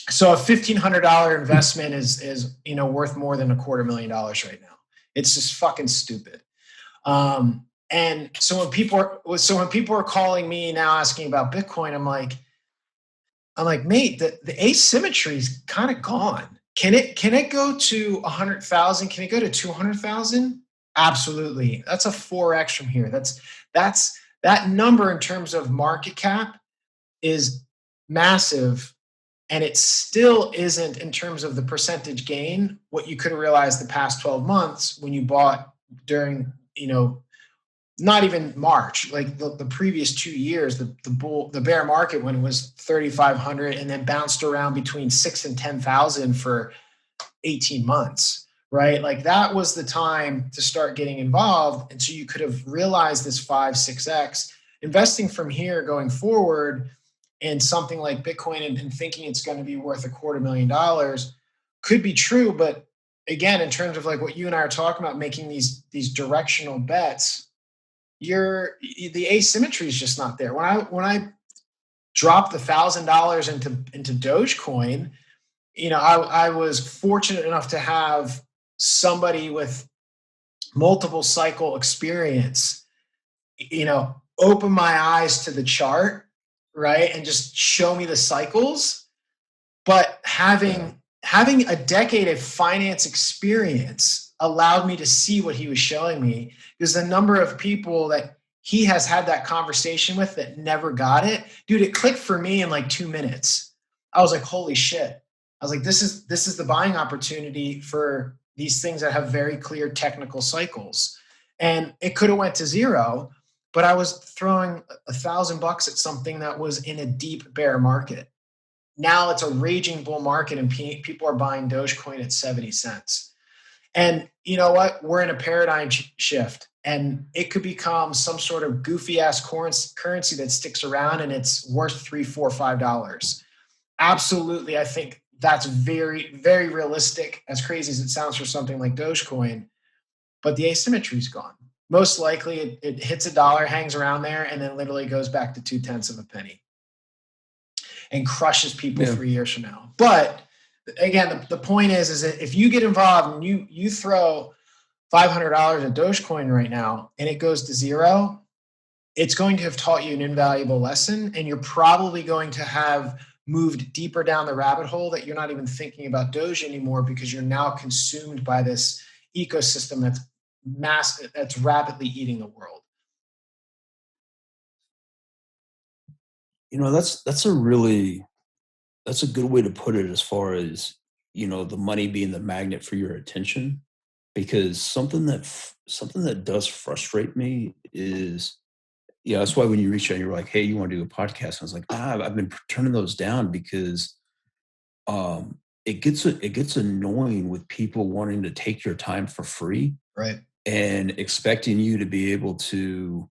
So a $1,500 investment is worth more than $250,000 right now. It's just fucking stupid. And so when people are calling me now asking about Bitcoin, I'm like, mate, the asymmetry is kind of gone. Can it go to 100,000? Can it go to 200,000? Absolutely. That's a 4x from here. That's that number in terms of market cap is massive. And it still isn't, in terms of the percentage gain, what you could have realized the past 12 months when you bought during, not even March, like the previous 2 years, the bear market, when it was 3,500 and then bounced around between 6,000 and 10,000 for 18 months, right? Like that was the time to start getting involved. And so you could have realized this 5-6x. Investing from here going forward in something like Bitcoin and thinking it's going to be worth $250,000 could be true. But again, in terms of like what you and I are talking about, making these directional bets, the asymmetry is just not there. When I dropped the $1,000 into Dogecoin, I was fortunate enough to have somebody with multiple cycle experience, open my eyes to the chart, right? And just show me the cycles. But having a decade of finance experience allowed me to see what he was showing me, because the number of people that he has had that conversation with that never got it, dude, it clicked for me in like 2 minutes. I was like, holy shit. I was like, this is the buying opportunity for these things that have very clear technical cycles. And it could have went to zero, but I was throwing $1,000 at something that was in a deep bear market. Now it's a raging bull market and people are buying Dogecoin at 70 cents. And you know what? We're in a paradigm shift, and it could become some sort of goofy ass currency that sticks around and it's worth $3, $4, $5. Absolutely. I think that's very, very realistic, as crazy as it sounds for something like Dogecoin, but the asymmetry is gone. Most likely it hits $1, hangs around there, and then literally goes back to 0.2 of a penny and crushes people 3 years from now. But again, the point is that if you get involved and you throw $500 at Dogecoin right now and it goes to zero, it's going to have taught you an invaluable lesson, and you're probably going to have moved deeper down the rabbit hole that you're not even thinking about Doge anymore, because you're now consumed by this ecosystem that's rapidly eating the world. You know, that's a good way to put it, as far as, you know, the money being the magnet for your attention, because something that does frustrate me is, yeah, that's why when you reach out, you're like, hey, you want to do a podcast? I was like, I've been turning those down, because it gets annoying with people wanting to take your time for free, right? And expecting you to be able to,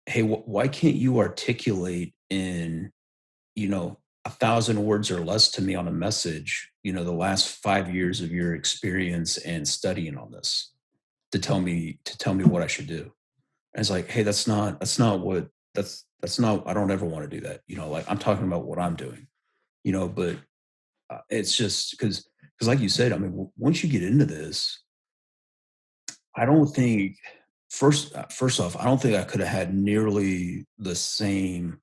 hey, why can't you articulate in, you know, 1,000 words or less to me on a message, you know, the last 5 years of your experience and studying on this, to tell me what I should do? And it's like, hey, that's not I don't ever want to do that. You know, like, I'm talking about what I'm doing, you know, but it's just because like you said, I mean, once you get into this, I don't think, first off, I don't think I could have had nearly the same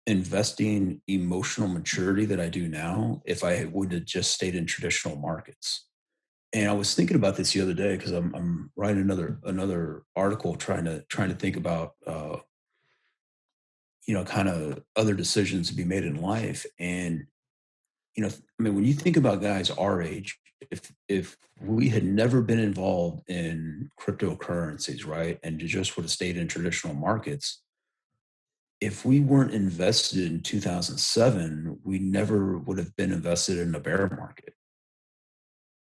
investing emotional maturity that I do now if I would have just stayed in traditional markets. And I was thinking about this the other day, because I'm writing another article trying to think about you know, kind of other decisions to be made in life. And you know, I mean, when you think about guys our age, if we had never been involved in cryptocurrencies, right, and just would have stayed in traditional markets, if we weren't invested in 2007, we never would have been invested in a bear market.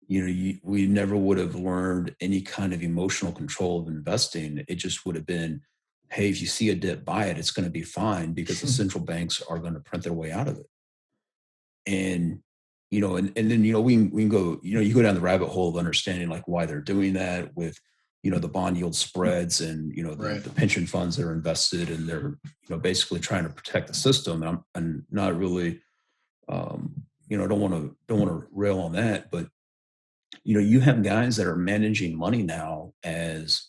You know, we never would have learned any kind of emotional control of investing. It just would have been, hey, if you see a dip, buy it. It's going to be fine, because the central banks are going to print their way out of it. And, you know, and then, you know, we can go, you know, you go down the rabbit hole of understanding like why they're doing that with, you know, the bond yield spreads and, you know, the pension funds that are invested, and they're, you know, basically trying to protect the system. And I'm not really, you know, don't want to rail on that, but, you know, you have guys that are managing money now as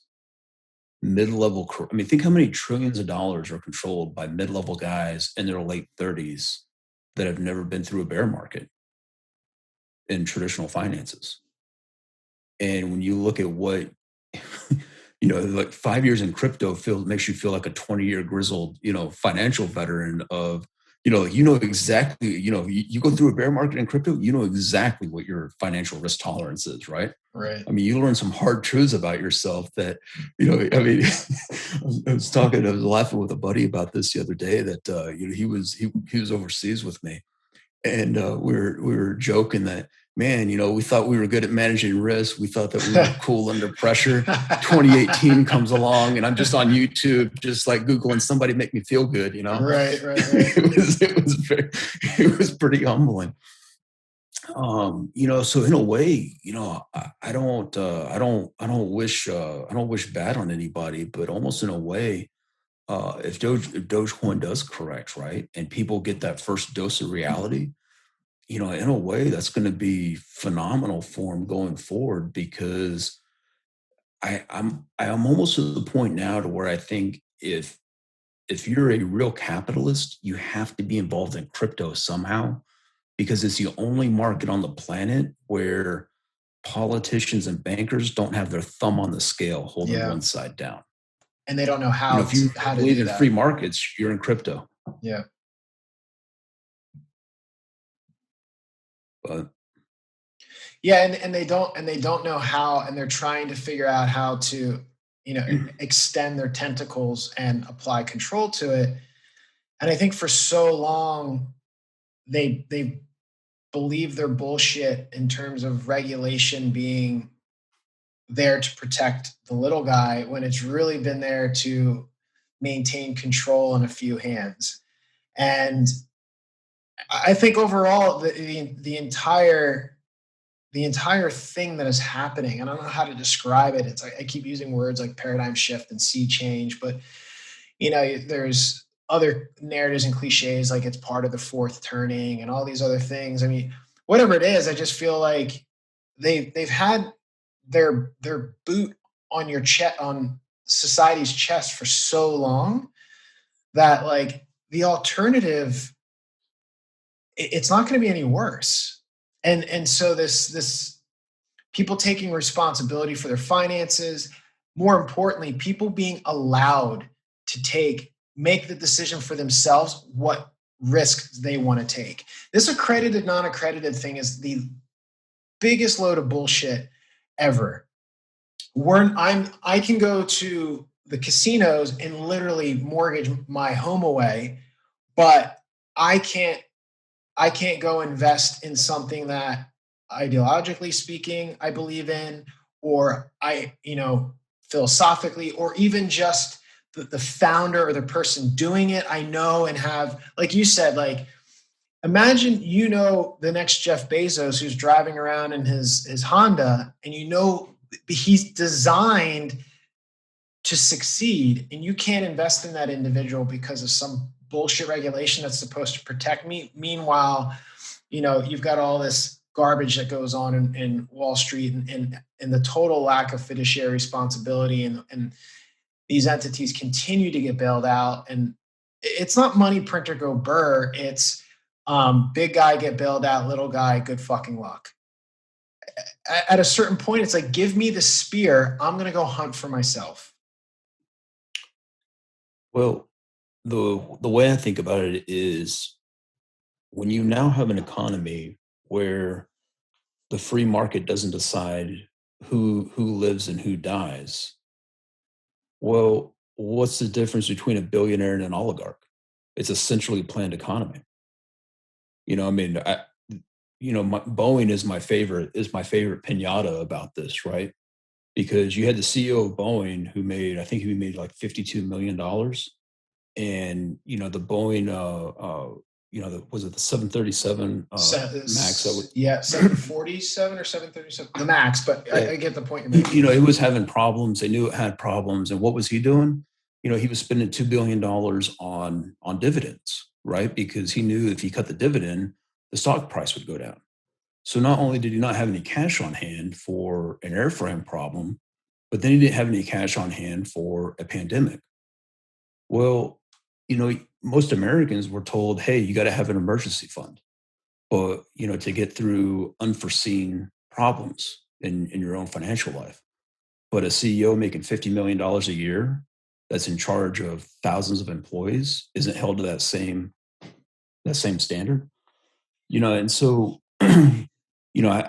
mid-level. I mean, think how many trillions of dollars are controlled by mid-level guys in their late 30s that have never been through a bear market in traditional finances. And when you look at what, you know, like 5 years in crypto makes you feel like a 20-year grizzled, you know, financial veteran of, you know exactly, you know, you go through a bear market in crypto, you know exactly what your financial risk tolerance is, right? Right. I mean, you learn some hard truths about yourself that, you know, I mean, I was laughing with a buddy about this the other day that, you know, he was overseas with me, and we were joking that, man, you know, we thought we were good at managing risk. We thought that we were cool under pressure. 2018 comes along, and I'm just on YouTube, just like Googling somebody make me feel good, you know? Right. It was pretty humbling. You know, so in a way, you know, I don't wish bad on anybody, but almost in a way, if Dogecoin does correct, right, and people get that first dose of reality, you know, in a way, that's going to be phenomenal for them going forward, because I'm almost to the point now to where I think if if you're a real capitalist, you have to be involved in crypto somehow, because it's the only market on the planet where politicians and bankers don't have their thumb on the scale holding one side down. And they don't know how, if you how to believe do in that. free markets, you're in crypto. Yeah. But yeah, and they don't know how, and they're trying to figure out how to, extend their tentacles and apply control to it. And I think for so long they believe their bullshit in terms of regulation being there to protect the little guy, when it's really been there to maintain control in a few hands. And I think overall the entire thing that is happening, and I don't know how to describe it. It's like I keep using words like paradigm shift and sea change, but there's other narratives and cliches like it's part of the fourth turning and all these other things. I mean, whatever it is, I just feel like they've had their boot on your chest, on society's chest for so long that like the alternative, it's not going to be any worse. And so this people taking responsibility for their finances, more importantly, people being allowed to make the decision for themselves what risks they want to take. This accredited, non-accredited thing is the biggest load of bullshit ever. I can go to the casinos and literally mortgage my home away, but I can't go invest in something that ideologically speaking I believe in, or philosophically, or even just the founder or the person doing it I know and have, like you said, like imagine the next Jeff Bezos who's driving around in his Honda, and he's designed to succeed, and you can't invest in that individual because of some bullshit regulation that's supposed to protect me. Meanwhile, you've got all this garbage that goes on in Wall Street and the total lack of fiduciary responsibility, and these entities continue to get bailed out. And it's not money printer go burr. It's big guy get bailed out, little guy, good fucking luck. At a certain point, it's like, give me the spear. I'm going to go hunt for myself. Well, the way I think about it is, when you now have an economy where the free market doesn't decide who lives and who dies, well, what's the difference between a billionaire and an oligarch? It's a centrally planned economy. Boeing is my favorite pinata about this, right? Because you had the CEO of Boeing who made like $52 million. And, the Boeing, was it the 737 MAX? 747 or 737, the MAX, but I get the point you're making. It was having problems. They knew it had problems. And what was he doing? He was spending $2 billion on dividends, right? Because he knew if he cut the dividend, the stock price would go down. So not only did he not have any cash on hand for an airframe problem, but then he didn't have any cash on hand for a pandemic. Well, most Americans were told, hey, you got to have an emergency fund, but, to get through unforeseen problems in your own financial life. But a CEO making $50 million a year that's in charge of thousands of employees isn't held to that same standard, and so, I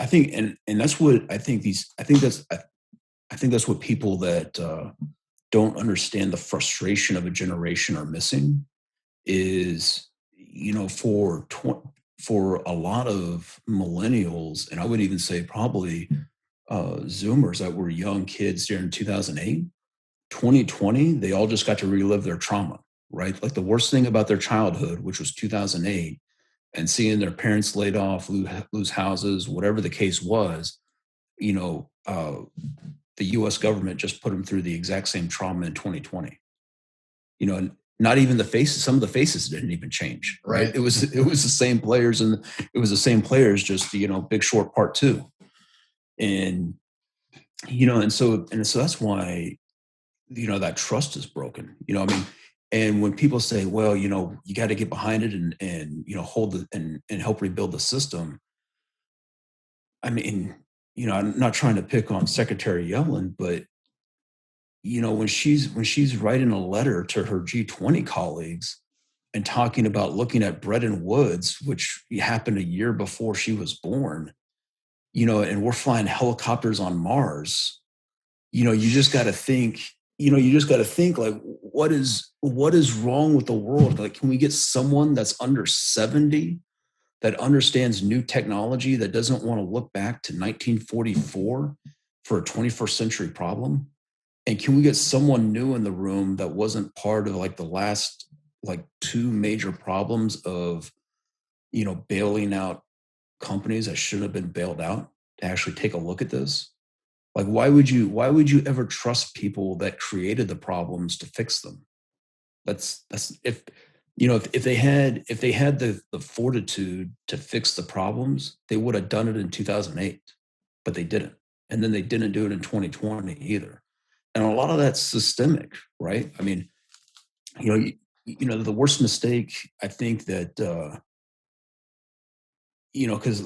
think, and that's what I think that's what people that don't understand the frustration of a generation are missing is, for a lot of millennials, and I would even say probably Zoomers that were young kids during 2008, 2020, they all just got to relive their trauma, right? Like the worst thing about their childhood, which was 2008, and seeing their parents laid off, lose houses, whatever the case was, the U.S. government just put them through the exact same trauma in 2020. And not even the faces. Some of the faces didn't even change. Right? It was the same players, and it was the same players. Just Big Short Part 2, and and so that's why that trust is broken. And when people say, well, you got to get behind it and hold the and help rebuild the system. I mean, I'm not trying to pick on Secretary Yellen, but when she's writing a letter to her G20 colleagues and talking about looking at Bretton Woods, which happened a year before she was born, and we're flying helicopters on Mars, you just got to think, like, what is wrong with the world? Like, can we get someone that's under 70 that understands new technology, that doesn't want to look back to 1944 for a 21st century problem? And can we get someone new in the room that wasn't part of like the last two major problems of, bailing out companies that shouldn't have been bailed out, to actually take a look at this? Like, why would you ever trust people that created the problems to fix them? That's if they had the fortitude to fix the problems, they would have done it in 2008, but they didn't. And then they didn't do it in 2020 either. And a lot of that's systemic, right? I mean, the worst mistake, I think that, because,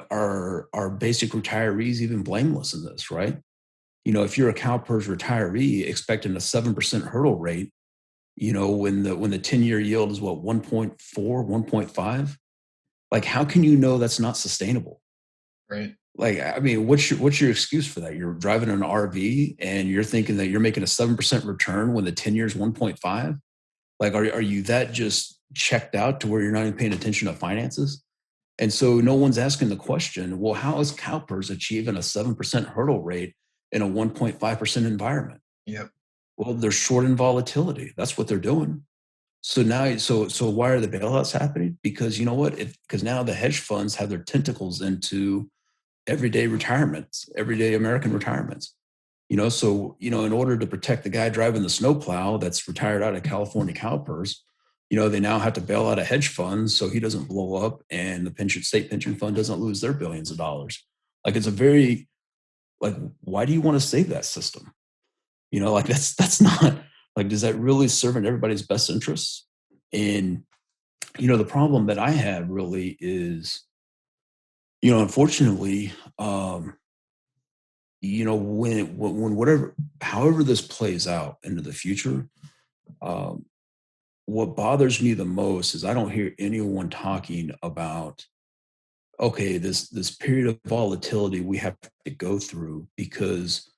our basic retirees even blameless in this, right? If you're a CalPERS retiree expecting a 7% hurdle rate, when the 10-year yield is what, 1.4, 1.5, like, how can you know that's not sustainable? Right. Like, I mean, what's your excuse for that? You're driving an RV and you're thinking that you're making a 7% return when the 10 years 1.5. Like, are you that just checked out to where you're not even paying attention to finances? And so no one's asking the question, well, how is CalPERS achieving a 7% hurdle rate in a 1.5% environment? Yep. Well, they're short in volatility. That's what they're doing. So now, so why are the bailouts happening? Because you know what? Because now the hedge funds have their tentacles into everyday retirements, everyday American retirements. So in order to protect the guy driving the snowplow that's retired out of California CalPERS, they now have to bail out a hedge fund so he doesn't blow up and the state pension fund doesn't lose their billions of dollars. Like, it's a very, like, why do you want to save that system? Like, that's not, like, does that really serve in everybody's best interests? And, the problem that I have really is, unfortunately, however this plays out into the future, what bothers me the most is I don't hear anyone talking about, okay, this period of volatility we have to go through, because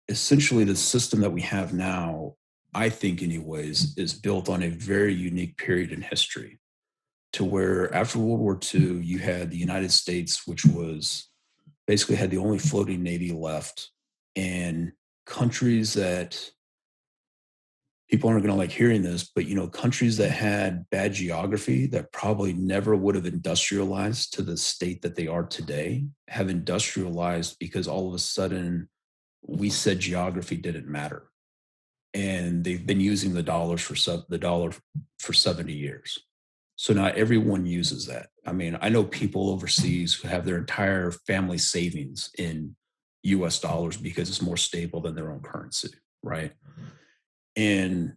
essentially the system that we have now, I think anyways, is built on a very unique period in history, to where after World War II, you had the United States, which was basically had the only floating navy left, and countries that people aren't going to like hearing this, but countries that had bad geography that probably never would have industrialized to the state that they are today have industrialized because all of a sudden we said geography didn't matter. And they've been using the dollar for 70 years. So now everyone uses that. I mean, I know people overseas who have their entire family savings in US dollars because it's more stable than their own currency, right? And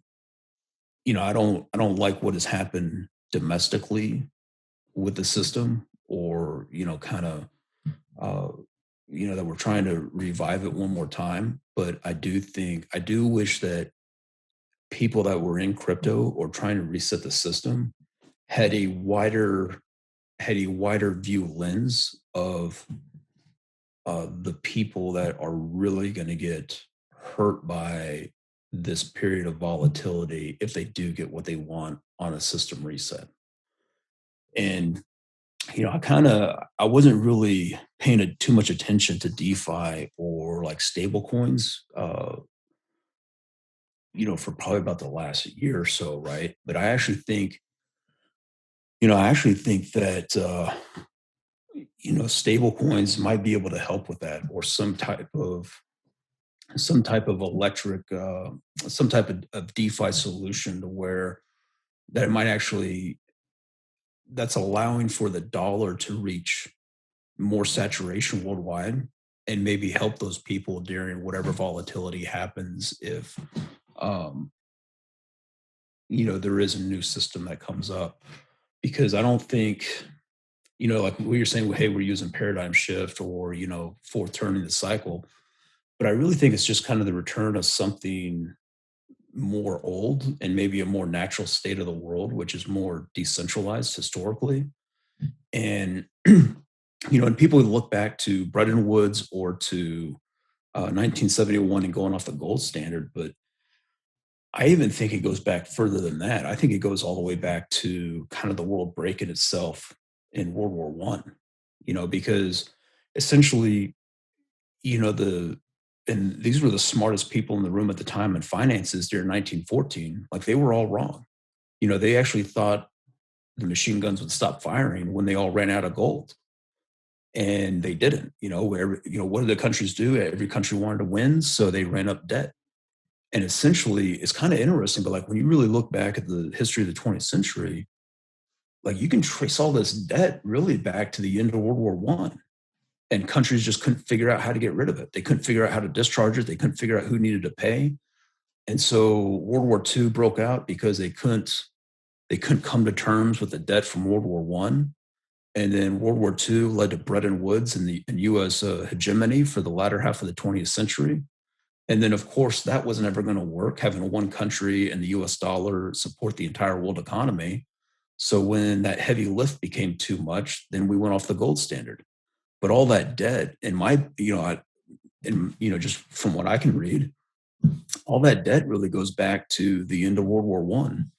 I don't like what has happened domestically with the system, or kind of that we're trying to revive it one more time. But I do wish that people that were in crypto or trying to reset the system had a wider view lens of the people that are really going to get hurt by this period of volatility if they do get what they want on a system reset. And I wasn't really paying too much attention to DeFi or like stable coins, for probably about the last year or so, right? But I actually think that stable coins might be able to help with that, or some type of electric, some type of DeFi solution, to where that might actually, that's allowing for the dollar to reach more saturation worldwide and maybe help those people during whatever volatility happens if there is a new system that comes up, because I don't think, like what you're saying, hey, we're using paradigm shift or, for turning the cycle. But I really think it's just kind of the return of something more old and maybe a more natural state of the world, which is more decentralized historically. And, and people look back to Bretton Woods or to 1971 and going off the gold standard, but I even think it goes back further than that. I think it goes all the way back to kind of the world breaking itself in World War One, because essentially, and these were the smartest people in the room at the time in finances during 1914. Like, they were all wrong. They actually thought the machine guns would stop firing when they all ran out of gold. And they didn't. What did the countries do? Every country wanted to win, so they ran up debt. And essentially, it's kind of interesting, but like when you really look back at the history of the 20th century, like you can trace all this debt really back to the end of World War One. And countries just couldn't figure out how to get rid of it. They couldn't figure out how to discharge it. They couldn't figure out who needed to pay. And so World War II broke out because they couldn't come to terms with the debt from World War One. And then World War II led to Bretton Woods and U.S. Hegemony for the latter half of the 20th century. And then, of course, that wasn't ever going to work, having one country and the U.S. dollar support the entire world economy. So when that heavy lift became too much, then we went off the gold standard. But all that debt, just from what I can read, all that debt really goes back to the end of World War One.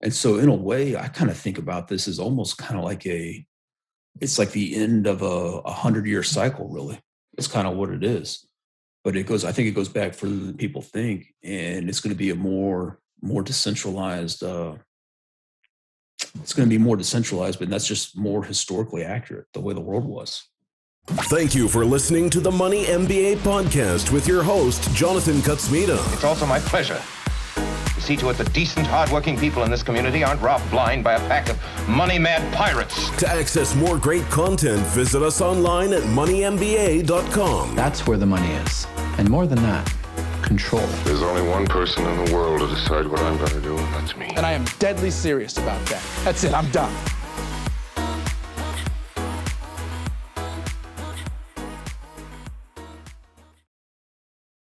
And so in a way, I kind of think about this as almost kind of like it's like the end of a 100-year cycle, really. It's kind of what it is. But I think it goes back further than people think. And it's going to be a more decentralized, it's going to be more decentralized, but that's just more historically accurate, the way the world was. Thank you for listening to the Money MBA Podcast with your host, Jonathan Kutsmeda. It's also my pleasure to see to it that decent, hardworking people in this community aren't robbed blind by a pack of money-mad pirates. To access more great content, visit us online at moneymba.com. That's where the money is. And more than that, control. There's only one person in the world to decide what I'm going to do, and that's me. And I am deadly serious about that. That's it, I'm done.